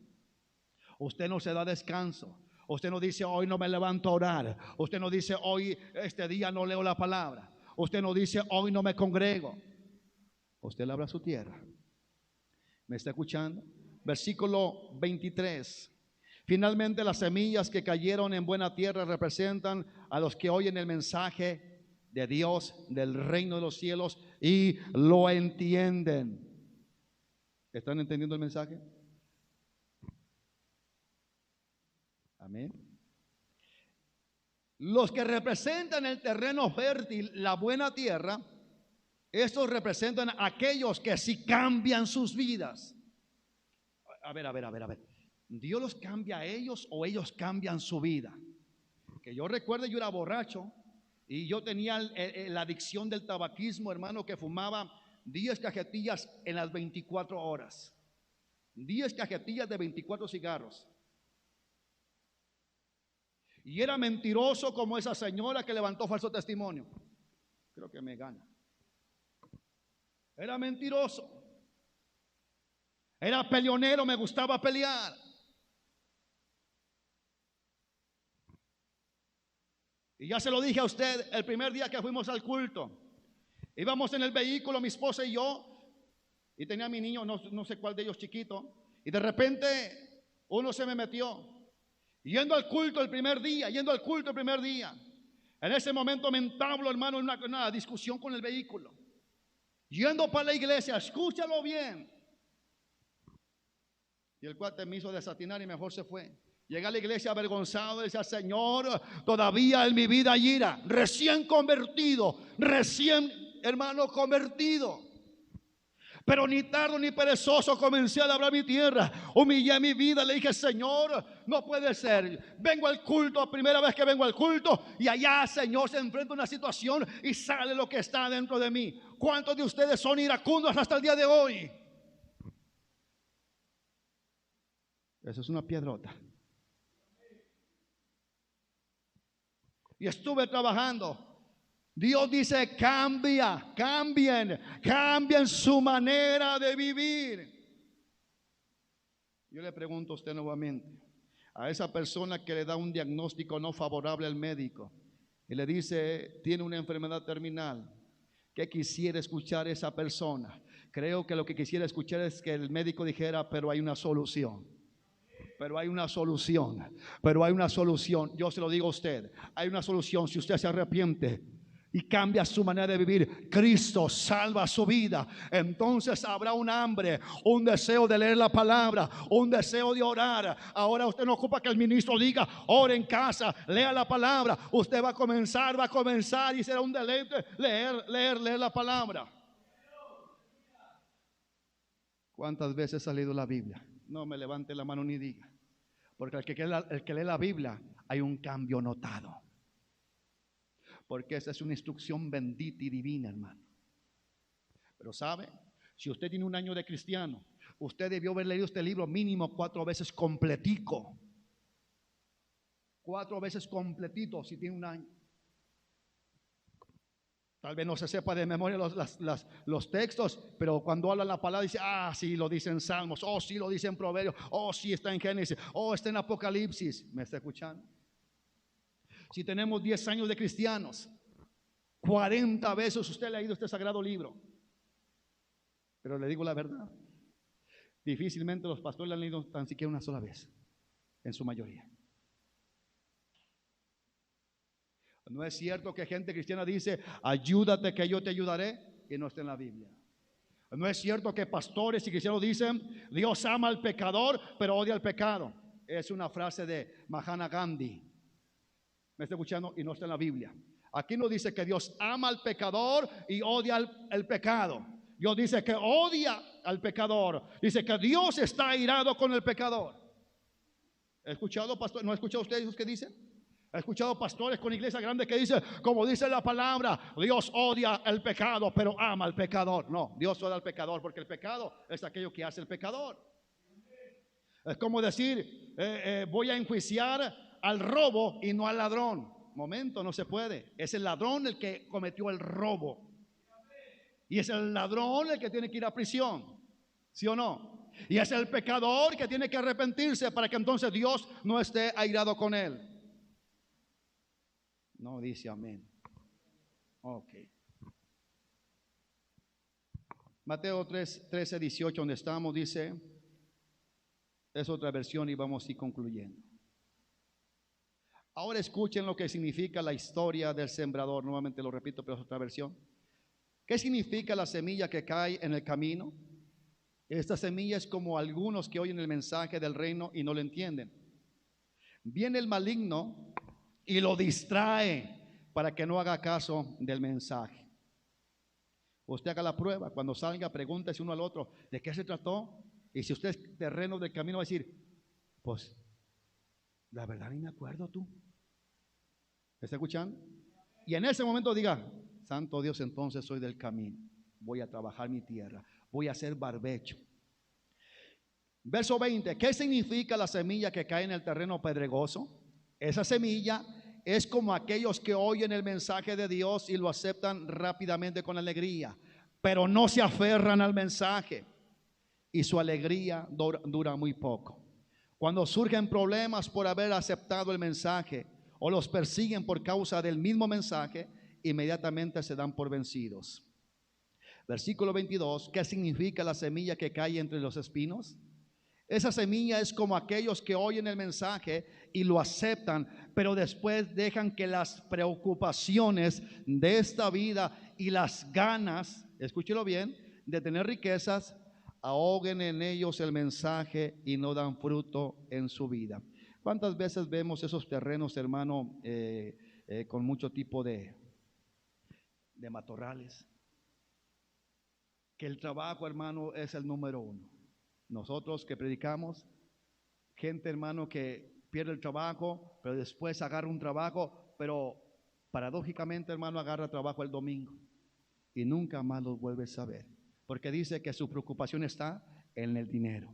usted no se da descanso, usted no dice hoy no me levanto a orar, usted no dice hoy este día no leo la palabra, usted no dice hoy no me congrego, usted labra su tierra. ¿Me está escuchando? Versículo 23. Finalmente las semillas que cayeron en buena tierra representan a los que oyen el mensaje de Dios, del reino de los cielos, y lo entienden. ¿Están entendiendo el mensaje? Amén. Los que representan el terreno fértil, la buena tierra, estos representan a aquellos que sí cambian sus vidas. A ver. ¿Dios los cambia a ellos o ellos cambian su vida? Que yo recuerde, yo era borracho y yo tenía la adicción del tabaquismo, hermano, que fumaba 10 cajetillas en las 24 horas. 10 cajetillas de 24 cigarros. Y era mentiroso como esa señora que levantó falso testimonio. Creo que me gana. Era mentiroso. Era peleonero, me gustaba pelear. Y ya se lo dije a usted el primer día que fuimos al culto. Íbamos en el vehículo, mi esposa y yo, y tenía a mi niño, no sé cuál de ellos chiquito, y de repente uno se me metió. Yendo al culto el primer día. En ese momento me entablo, hermano, en una discusión con el vehículo. Yendo para la iglesia, escúchalo bien. Y el cuate me hizo desatinar y mejor se fue. Llegué a la iglesia avergonzado y decía, Señor, todavía en mi vida hay ira. Recién convertido, hermano, convertido. Pero ni tardo ni perezoso comencé a labrar mi tierra. Humillé mi vida, le dije, Señor, no puede ser. Vengo al culto, primera vez que vengo al culto, y allá, Señor, se enfrenta una situación y sale lo que está dentro de mí. ¿Cuántos de ustedes son iracundos hasta el día de hoy? Eso es una piedrota. Y estuve trabajando. Dios dice, cambien su manera de vivir. Yo le pregunto a usted nuevamente, a esa persona que le da un diagnóstico no favorable al médico y le dice, tiene una enfermedad terminal, ¿qué quisiera escuchar esa persona? Creo que lo que quisiera escuchar es que el médico dijera, pero hay una solución. Pero hay una solución. Yo se lo digo a usted, hay una solución. Si usted se arrepiente y cambia su manera de vivir, Cristo salva su vida. Entonces habrá un hambre, un deseo de leer la palabra, un deseo de orar. Ahora usted no ocupa que el ministro diga, ore en casa, lea la palabra. Usted va a comenzar y será un deleite leer la palabra. ¿Cuántas veces ha leído la Biblia? No me levante la mano ni diga. Porque el que lee la Biblia hay un cambio notado. Porque esa es una instrucción bendita y divina, hermano. Pero sabe, si usted tiene un año de cristiano, usted debió haber leído este libro mínimo 4 veces completico. 4 veces completito si tiene un año. Tal vez no se sepa de memoria los textos, pero cuando habla la palabra dice, sí, lo dice en Salmos, sí, lo dice en Proverbios, sí, está en Génesis, está en Apocalipsis. ¿Me está escuchando? Si tenemos 10 años de cristianos, 40 veces usted ha leído este sagrado libro. Pero le digo la verdad, difícilmente los pastores lo han leído tan siquiera una sola vez, en su mayoría. No es cierto que gente cristiana dice, ayúdate que yo te ayudaré, y no está en la Biblia. No es cierto que pastores y cristianos dicen, Dios ama al pecador, pero odia al pecado. Es una frase de Mahatma Gandhi. ¿Me está escuchando? Y no está en la Biblia. Aquí no dice que Dios ama al pecador y odia el pecado. Dios dice que odia al pecador. Dice que Dios está airado con el pecador. ¿He escuchado, pastor? ¿No ha escuchado ustedes lo que dicen? He escuchado pastores con iglesias grandes que dicen, como dice la palabra, Dios odia el pecado, pero ama al pecador. No, Dios odia al pecador porque el pecado es aquello que hace el pecador. Es como decir, voy a enjuiciar al robo y no al ladrón. Momento, no se puede. Es el ladrón el que cometió el robo. Y es el ladrón el que tiene que ir a prisión. ¿Sí o no? Y es el pecador que tiene que arrepentirse para que entonces Dios no esté airado con él. No dice amén. Ok. Mateo 3, 13, 18, donde estamos, dice, es otra versión y vamos a ir concluyendo. Ahora escuchen lo que significa la historia del sembrador. Nuevamente lo repito, pero es otra versión. ¿Qué significa la semilla que cae en el camino? Esta semilla es como algunos que oyen el mensaje del reino y no lo entienden. Viene el maligno y lo distrae para que no haga caso del mensaje. Usted haga la prueba, cuando salga pregúntese uno al otro, ¿de qué se trató? Y si usted es terreno del camino va a decir, pues la verdad ni me acuerdo tú. ¿Me está escuchando? Y en ese momento diga, santo Dios, entonces soy del camino, voy a trabajar mi tierra, voy a hacer barbecho. Verso 20, ¿qué significa la semilla que cae en el terreno pedregoso? Esa semilla es como aquellos que oyen el mensaje de Dios y lo aceptan rápidamente con alegría, pero no se aferran al mensaje y su alegría dura muy poco. Cuando surgen problemas por haber aceptado el mensaje o los persiguen por causa del mismo mensaje, inmediatamente se dan por vencidos. Versículo 22, ¿qué significa la semilla que cae entre los espinos? Esa semilla es como aquellos que oyen el mensaje y lo aceptan, pero después dejan que las preocupaciones de esta vida y las ganas, escúchelo bien, de tener riquezas, ahoguen en ellos el mensaje y no dan fruto en su vida. ¿Cuántas veces vemos esos terrenos, hermano, con mucho tipo de matorrales? Que el trabajo, hermano, es el número uno. Nosotros que predicamos, gente, hermano, que pierde el trabajo, pero después agarra un trabajo, pero paradójicamente, hermano, agarra trabajo el domingo y nunca más los vuelve a saber, porque dice que su preocupación está en el dinero.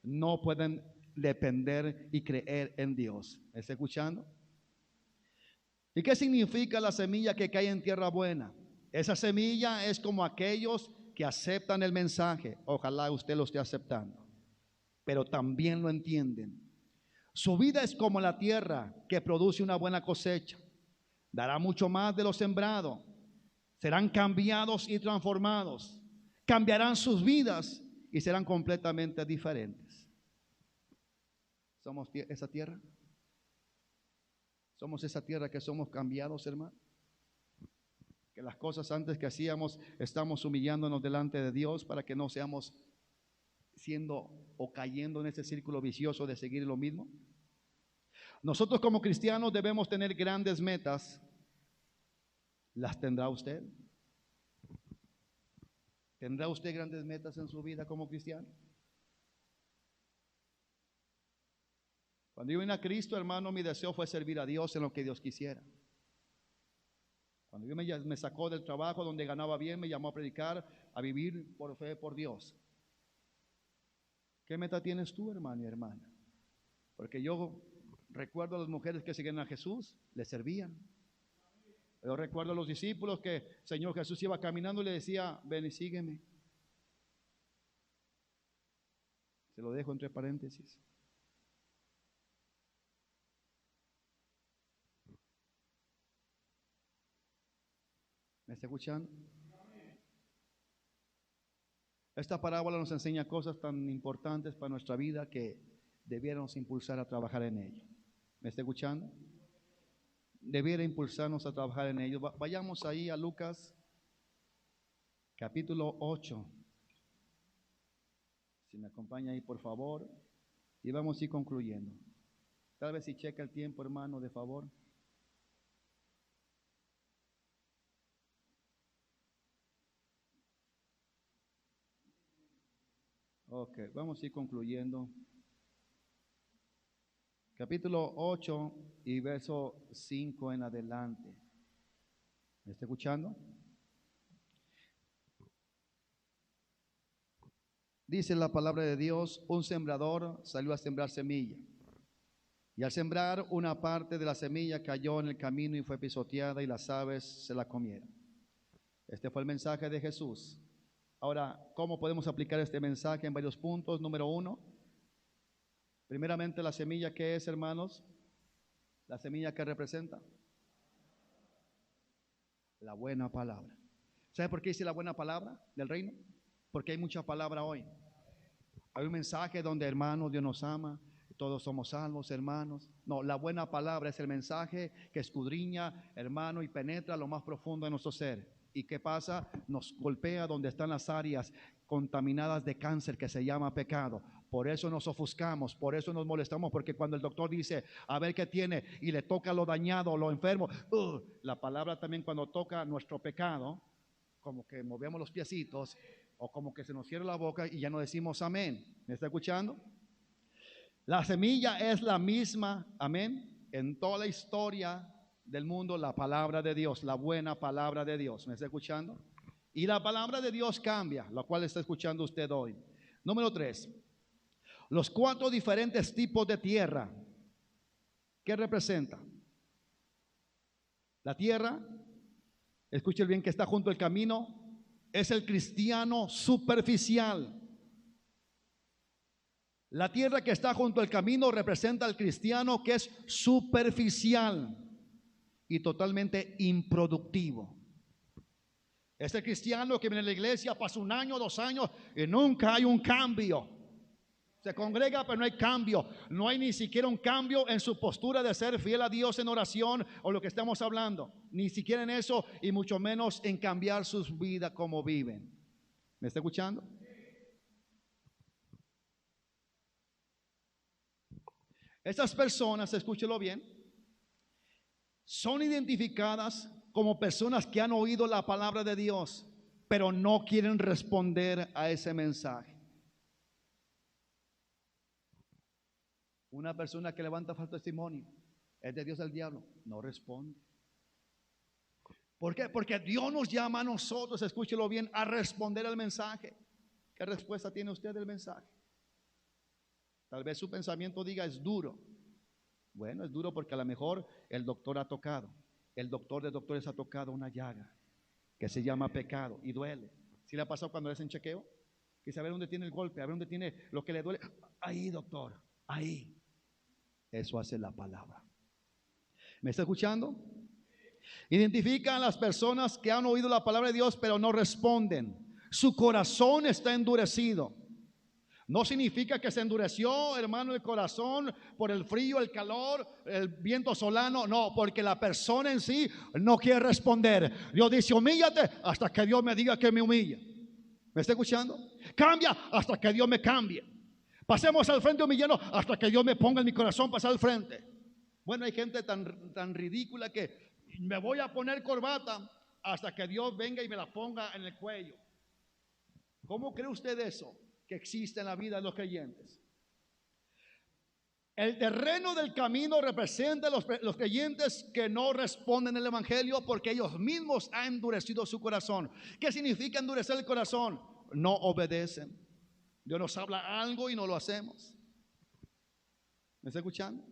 No pueden depender y creer en Dios. ¿Me está escuchando? ¿Y qué significa la semilla que cae en tierra buena? Esa semilla es como aquellos que aceptan el mensaje. Ojalá usted lo esté aceptando, pero también lo entienden. Su vida es como la tierra que produce una buena cosecha. Dará mucho más de lo sembrado. Serán cambiados y transformados. Cambiarán sus vidas y serán completamente diferentes. ¿Somos esa tierra? ¿Somos esa tierra que somos cambiados, hermano? Que las cosas antes que hacíamos, estamos humillándonos delante de Dios para que no seamos siendo o cayendo en ese círculo vicioso de seguir lo mismo. Nosotros como cristianos debemos tener grandes metas. ¿Las tendrá usted? ¿Tendrá usted grandes metas en su vida como cristiano? Cuando yo vine a Cristo, hermano, mi deseo fue servir a Dios en lo que Dios quisiera. Cuando Dios me sacó del trabajo donde ganaba bien, me llamó a predicar, a vivir por fe, por Dios. ¿Qué meta tienes tú, hermano y hermana? Porque yo recuerdo a las mujeres que siguen a Jesús, le servían. Yo recuerdo a los discípulos que el Señor Jesús iba caminando y le decía, ven y sígueme. Se lo dejo entre paréntesis. ¿Me está escuchando? Esta parábola nos enseña cosas tan importantes para nuestra vida que debiéramos impulsar a trabajar en ello. ¿Me está escuchando? Debiera impulsarnos a trabajar en ello. Vayamos ahí a Lucas capítulo 8. Si me acompaña ahí, por favor. Y vamos a ir concluyendo. Tal vez si checa el tiempo, hermano, de favor. Ok, vamos a ir concluyendo. capítulo 8 y verso 5 en adelante. ¿Me está escuchando? Dice la palabra de Dios: un sembrador salió a sembrar semilla. Y al sembrar, una parte de la semilla cayó en el camino y fue pisoteada y las aves se la comieron. Este fue el mensaje de Jesús. Ahora, ¿cómo podemos aplicar este mensaje en varios puntos? Número uno, primeramente la semilla, ¿qué es, hermanos? La semilla, ¿qué representa? La buena palabra. ¿Sabe por qué dice la buena palabra del reino? Porque hay mucha palabra hoy. Hay un mensaje donde, hermanos, Dios nos ama, todos somos salvos, hermanos. No, la buena palabra es el mensaje que escudriña, hermano, y penetra lo más profundo de nuestro ser. ¿Y qué pasa? Nos golpea donde están las áreas contaminadas de cáncer, que se llama pecado. Por eso nos ofuscamos, por eso nos molestamos, porque cuando el doctor dice, a ver qué tiene, y le toca lo dañado, lo enfermo, la palabra también, cuando toca nuestro pecado, como que movemos los piecitos, o como que se nos cierra la boca y ya no decimos amén. ¿Me está escuchando? La semilla es la misma, amén, en toda la historia del mundo, la palabra de Dios, la buena palabra de Dios. ¿Me está escuchando? Y la palabra de Dios cambia, la cual está escuchando usted hoy. Número 3, los 4 diferentes tipos de tierra. ¿Qué representa? La tierra, escuchen bien, que está junto al camino, es el cristiano superficial. La tierra que está junto al camino representa al cristiano que es superficial y totalmente improductivo. Es el cristiano que viene a la iglesia, pasa 1 año, 2 años y nunca hay un cambio. Se congrega, pero no hay cambio. No hay ni siquiera un cambio en su postura de ser fiel a Dios en oración o lo que estamos hablando. Ni siquiera en eso, y mucho menos en cambiar sus vidas como viven. ¿Me está escuchando? Estas personas, escúchelo bien, son identificadas como personas que han oído la palabra de Dios, pero no quieren responder a ese mensaje. Una persona que levanta falso testimonio, ¿es de Dios el diablo? No responde. ¿Por qué? Porque Dios nos llama a nosotros, escúchelo bien, a responder al mensaje. ¿Qué respuesta tiene usted del mensaje? Tal vez su pensamiento diga, es duro. Bueno, es duro porque a lo mejor el doctor ha tocado, el doctor de doctores ha tocado una llaga que se llama pecado y duele. ¿Sí le ha pasado cuando le hacen chequeo? Quise saber dónde tiene el golpe, a ver dónde tiene lo que le duele. Ahí, doctor, ahí. Eso hace la palabra. ¿Me está escuchando? Identifica a las personas que han oído la palabra de Dios pero no responden. Su corazón está endurecido. No significa que se endureció, hermano, el corazón por el frío, el calor, el viento solano. No, porque la persona en sí no quiere responder. Dios dice, humíllate hasta que Dios me diga que me humille. ¿Me está escuchando? Cambia hasta que Dios me cambie. Pasemos al frente humillando hasta que Dios me ponga en mi corazón pasar al frente. Bueno, hay gente tan ridícula que me voy a poner corbata hasta que Dios venga y me la ponga en el cuello. ¿Cómo cree usted eso que existe en la vida de los creyentes? El terreno del camino representa los creyentes que no responden al evangelio porque ellos mismos han endurecido su corazón. ¿Qué significa endurecer el corazón? No obedecen. Dios nos habla algo y no lo hacemos. ¿Me está escuchando?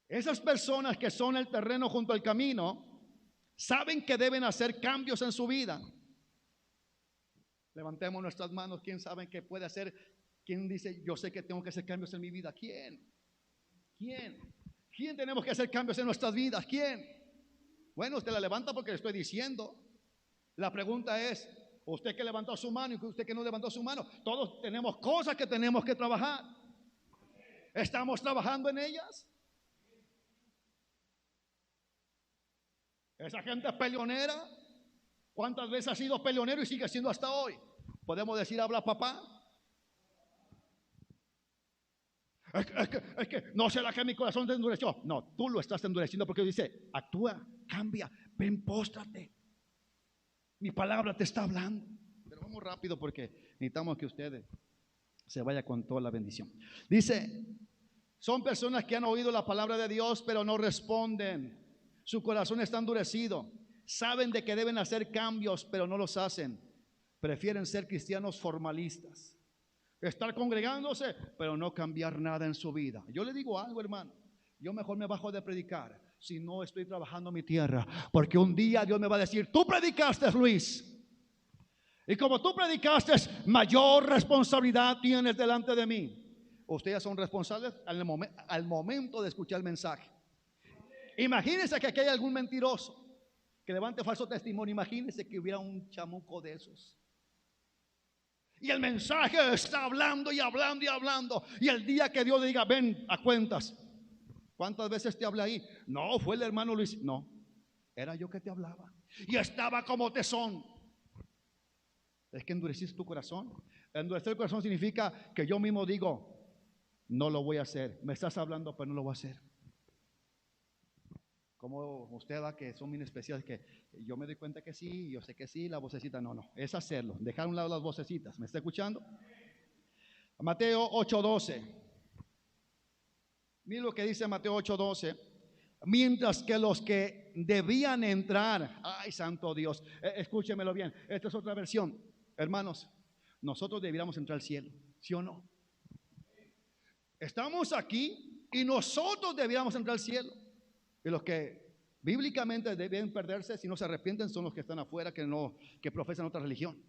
Esas personas que son el terreno junto al camino saben que deben hacer cambios en su vida. Levantemos nuestras manos. ¿Quién sabe qué puede hacer? ¿Quién dice, yo sé que tengo que hacer cambios en mi vida? ¿Quién? ¿Quién? ¿Quién tenemos que hacer cambios en nuestras vidas? ¿Quién? Bueno, usted la levanta porque le estoy diciendo. La pregunta es, usted que levantó su mano y usted que no levantó su mano, todos tenemos cosas que tenemos que trabajar. ¿Estamos trabajando en ellas? Esa gente es peleonera. ¿Cuántas veces ha sido peleonero y sigue siendo hasta hoy? Podemos decir, habla papá. Es que no será que mi corazón se endureció. No, tú lo estás endureciendo porque dice, actúa, cambia, ven, póstrate. Mi palabra te está hablando. Pero vamos rápido porque necesitamos que ustedes se vaya con toda la bendición. Dice, son personas que han oído la palabra de Dios, pero no responden. Su corazón está endurecido. Saben de que deben hacer cambios, pero no los hacen. Prefieren ser cristianos formalistas, estar congregándose, pero no cambiar nada en su vida. Yo le digo algo, hermano. Yo mejor me bajo de predicar si no estoy trabajando mi tierra, porque un día Dios me va a decir: tú predicaste, Luis, y como tú predicaste, mayor responsabilidad tienes delante de mí. Ustedes son responsables al momento de escuchar el mensaje. Imagínense que aquí hay algún mentiroso que levante falso testimonio. Imagínense que hubiera un chamuco de esos, y el mensaje está hablando y hablando y hablando, y el día que Dios le diga: ven a cuentas, ¿cuántas veces te hablé ahí? No, fue el hermano Luis. No, era yo que te hablaba, y estaba como tesón. Es que endureciste tu corazón. Endurecer el corazón significa que yo mismo digo: no lo voy a hacer. Me estás hablando, pero no lo voy a hacer. Como usted da, que son bien especiales, que yo me doy cuenta que sí, yo sé que sí, la vocecita no, es hacerlo, dejar a un lado las vocecitas. ¿Me está escuchando? Mateo 8:12. Mira lo que dice Mateo 8:12. Mientras que los que debían entrar, ay santo Dios, escúchemelo bien, esta es otra versión. Hermanos, nosotros debiéramos entrar al cielo, ¿sí o no? Estamos aquí y nosotros debiéramos entrar al cielo. Y los que bíblicamente deben perderse, si no se arrepienten, son los que están afuera, que profesan otra religión.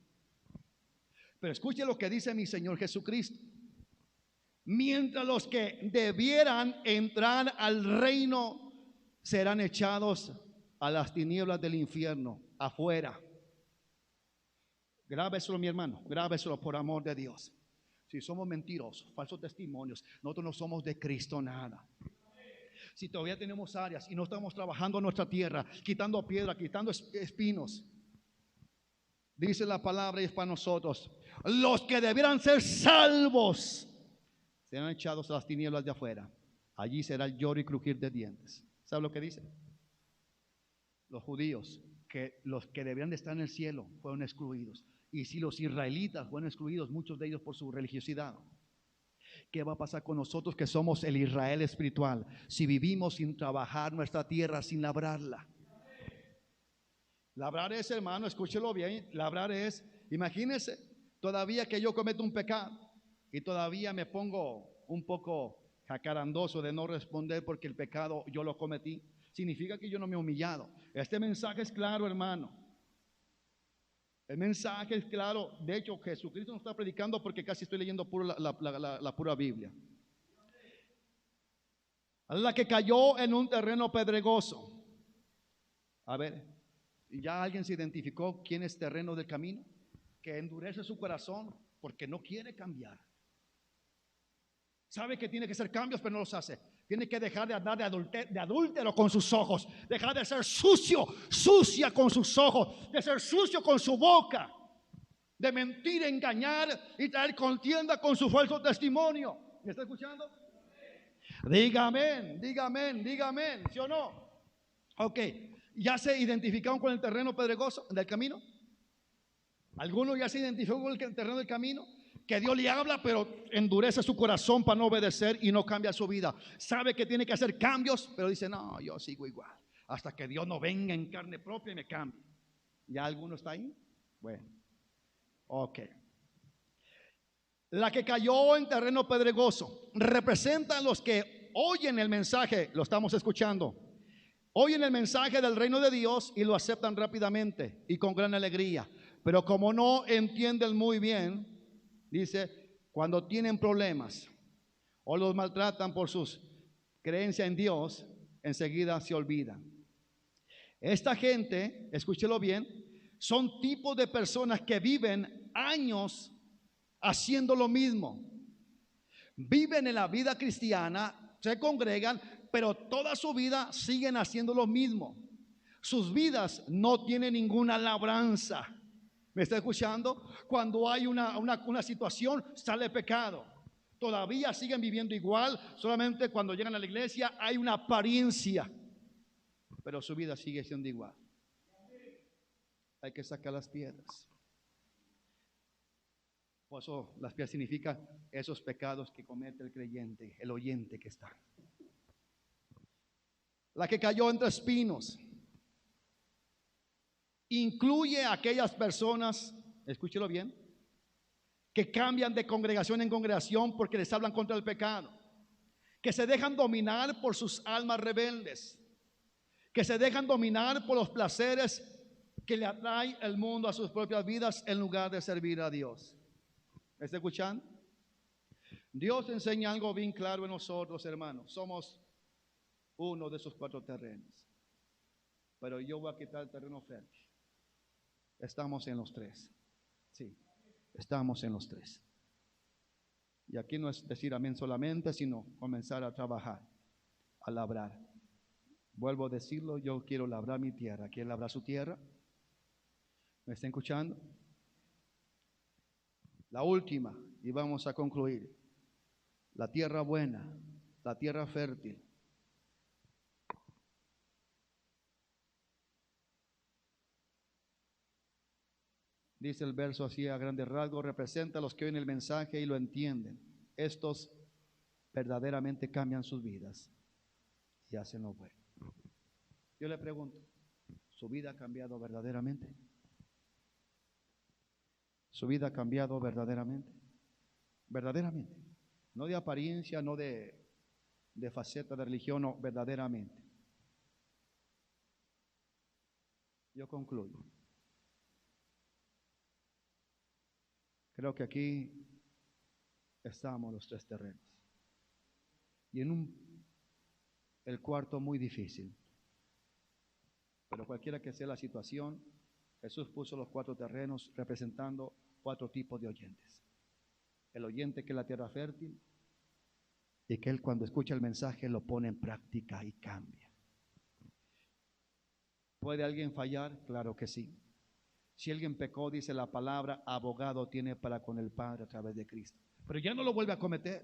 Pero escuche lo que dice mi Señor Jesucristo. Mientras los que debieran entrar al reino serán echados a las tinieblas del infierno, afuera. Grábeselo, mi hermano, grábeselo por amor de Dios. Si somos mentirosos, falsos testimonios, nosotros no somos de Cristo nada. Si todavía tenemos áreas y no estamos trabajando en nuestra tierra, quitando piedra, quitando espinos, dice la palabra y es para nosotros: los que debieran ser salvos serán echados a las tinieblas de afuera. Allí será el lloro y crujir de dientes. ¿Sabe lo que dice? Los judíos, que los que debían de estar en el cielo, fueron excluidos. Y si los israelitas fueron excluidos, muchos de ellos por su religiosidad, ¿qué va a pasar con nosotros que somos el Israel espiritual si vivimos sin trabajar nuestra tierra, sin labrarla? Labrar es, hermano, escúchelo bien, labrar es, imagínese, todavía que yo cometo un pecado y todavía me pongo un poco jacarandoso de no responder porque el pecado yo lo cometí, significa que yo no me he humillado. Este mensaje es claro, hermano. El mensaje es claro. De hecho, Jesucristo nos está predicando porque casi estoy leyendo la pura Biblia. La que cayó en un terreno pedregoso. A ver, ¿ya alguien se identificó quién es terreno del camino? Que endurece su corazón porque no quiere cambiar. Sabe que tiene que hacer cambios, pero no los hace. Tiene que dejar de andar de adúltero con sus ojos, dejar de ser sucia con sus ojos, de ser sucio con su boca, de mentir, engañar y traer contienda con su falso testimonio. ¿Me está escuchando? Diga amén, diga amén, diga amén, ¿sí o no? Ok, ¿ya se identificaron con el terreno pedregoso del camino? ¿Alguno ya se identificó con el terreno del camino? Que Dios le habla, pero endurece su corazón para no obedecer y no cambia su vida. Sabe que tiene que hacer cambios, pero dice: no, yo sigo igual, hasta que Dios no venga en carne propia y me cambie. ¿Ya alguno está ahí? Bueno, ok. La que cayó en terreno pedregoso representan los que oyen el mensaje, lo estamos escuchando, oyen el mensaje del reino de Dios y lo aceptan rápidamente y con gran alegría. Pero como no entienden muy bien, dice, cuando tienen problemas o los maltratan por sus creencias en Dios, enseguida se olvidan. Esta gente, escúchelo bien, son tipos de personas que viven años haciendo lo mismo. Viven en la vida cristiana, se congregan, pero toda su vida siguen haciendo lo mismo. Sus vidas no tienen ninguna labranza. ¿Me está escuchando? Cuando hay una situación, sale pecado. Todavía siguen viviendo igual, solamente cuando llegan a la iglesia hay una apariencia, pero su vida sigue siendo igual. Hay que sacar las piedras. Por eso las piedras significa esos pecados que comete el creyente, el oyente que está. La que cayó entre espinos incluye a aquellas personas, escúchelo bien, que cambian de congregación en congregación porque les hablan contra el pecado, que se dejan dominar por sus almas rebeldes, que se dejan dominar por los placeres que le atrae el mundo a sus propias vidas en lugar de servir a Dios. ¿Me está escuchando? Dios enseña algo bien claro en nosotros, hermanos. Somos uno de esos 4 terrenos. Pero yo voy a quitar el terreno fértil. Estamos en los 3. Sí, estamos en los 3. Y aquí no es decir amén solamente, sino comenzar a trabajar, a labrar. Vuelvo a decirlo, yo quiero labrar mi tierra. ¿Quién labra su tierra? ¿Me está escuchando? La última, y vamos a concluir. La tierra buena, la tierra fértil. Dice el verso así a grandes rasgos, representa a los que oyen el mensaje y lo entienden. Estos verdaderamente cambian sus vidas y hacen lo bueno. Yo le pregunto, ¿su vida ha cambiado verdaderamente? ¿Su vida ha cambiado verdaderamente? Verdaderamente. No de apariencia, no de faceta de religión, no, verdaderamente. Yo concluyo. Creo que aquí estamos los 3 terrenos. Y en el cuarto muy difícil. Pero cualquiera que sea la situación, Jesús puso los 4 terrenos representando 4 tipos de oyentes. El oyente que es la tierra fértil y que él cuando escucha el mensaje lo pone en práctica y cambia. ¿Puede alguien fallar? Claro que sí. Si alguien pecó, dice la palabra, abogado tiene para con el Padre a través de Cristo. Pero ya no lo vuelve a cometer.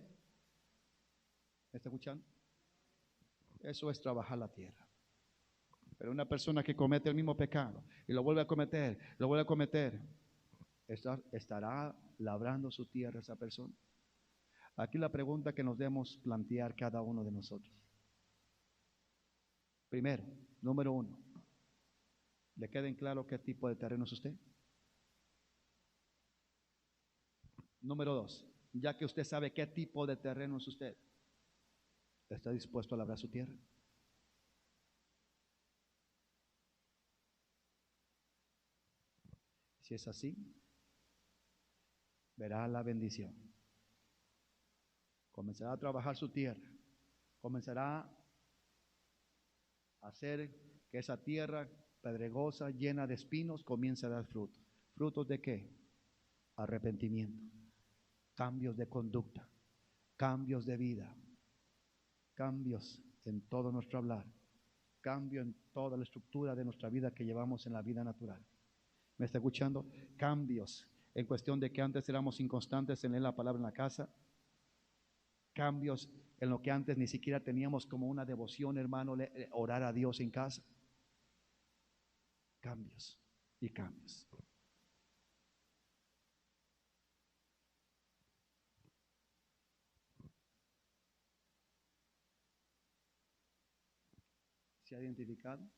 ¿Me está escuchando? Eso es trabajar la tierra. Pero una persona que comete el mismo pecado y lo vuelve a cometer, ¿estará labrando su tierra esa persona? Aquí la pregunta que nos debemos plantear cada uno de nosotros. Primero, número 1, ¿le queda en claro qué tipo de terreno es usted? Número 2, ya que usted sabe qué tipo de terreno es usted, ¿está dispuesto a labrar su tierra? Si es así, verá la bendición. Comenzará a trabajar su tierra. Comenzará a hacer que esa tierra pedregosa, llena de espinos, comience a dar frutos. ¿Frutos de qué? Arrepentimiento, cambios de conducta, cambios de vida, cambios en todo nuestro hablar, cambio en toda la estructura de nuestra vida que llevamos en la vida natural. ¿Me está escuchando? Cambios en cuestión de que antes éramos inconstantes en leer la palabra en la casa. Cambios en lo que antes ni siquiera teníamos como una devoción, hermano, orar a Dios en casa. Cambios y cambios. ¿Se ha identificado?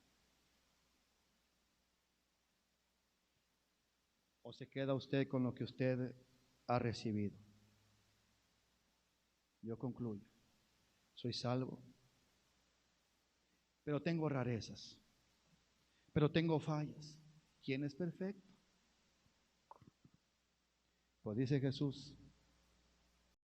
¿O se queda usted con lo que usted ha recibido? Yo concluyo. Soy salvo, pero tengo rarezas, pero tengo fallas. ¿Quién es perfecto? Pues dice Jesús,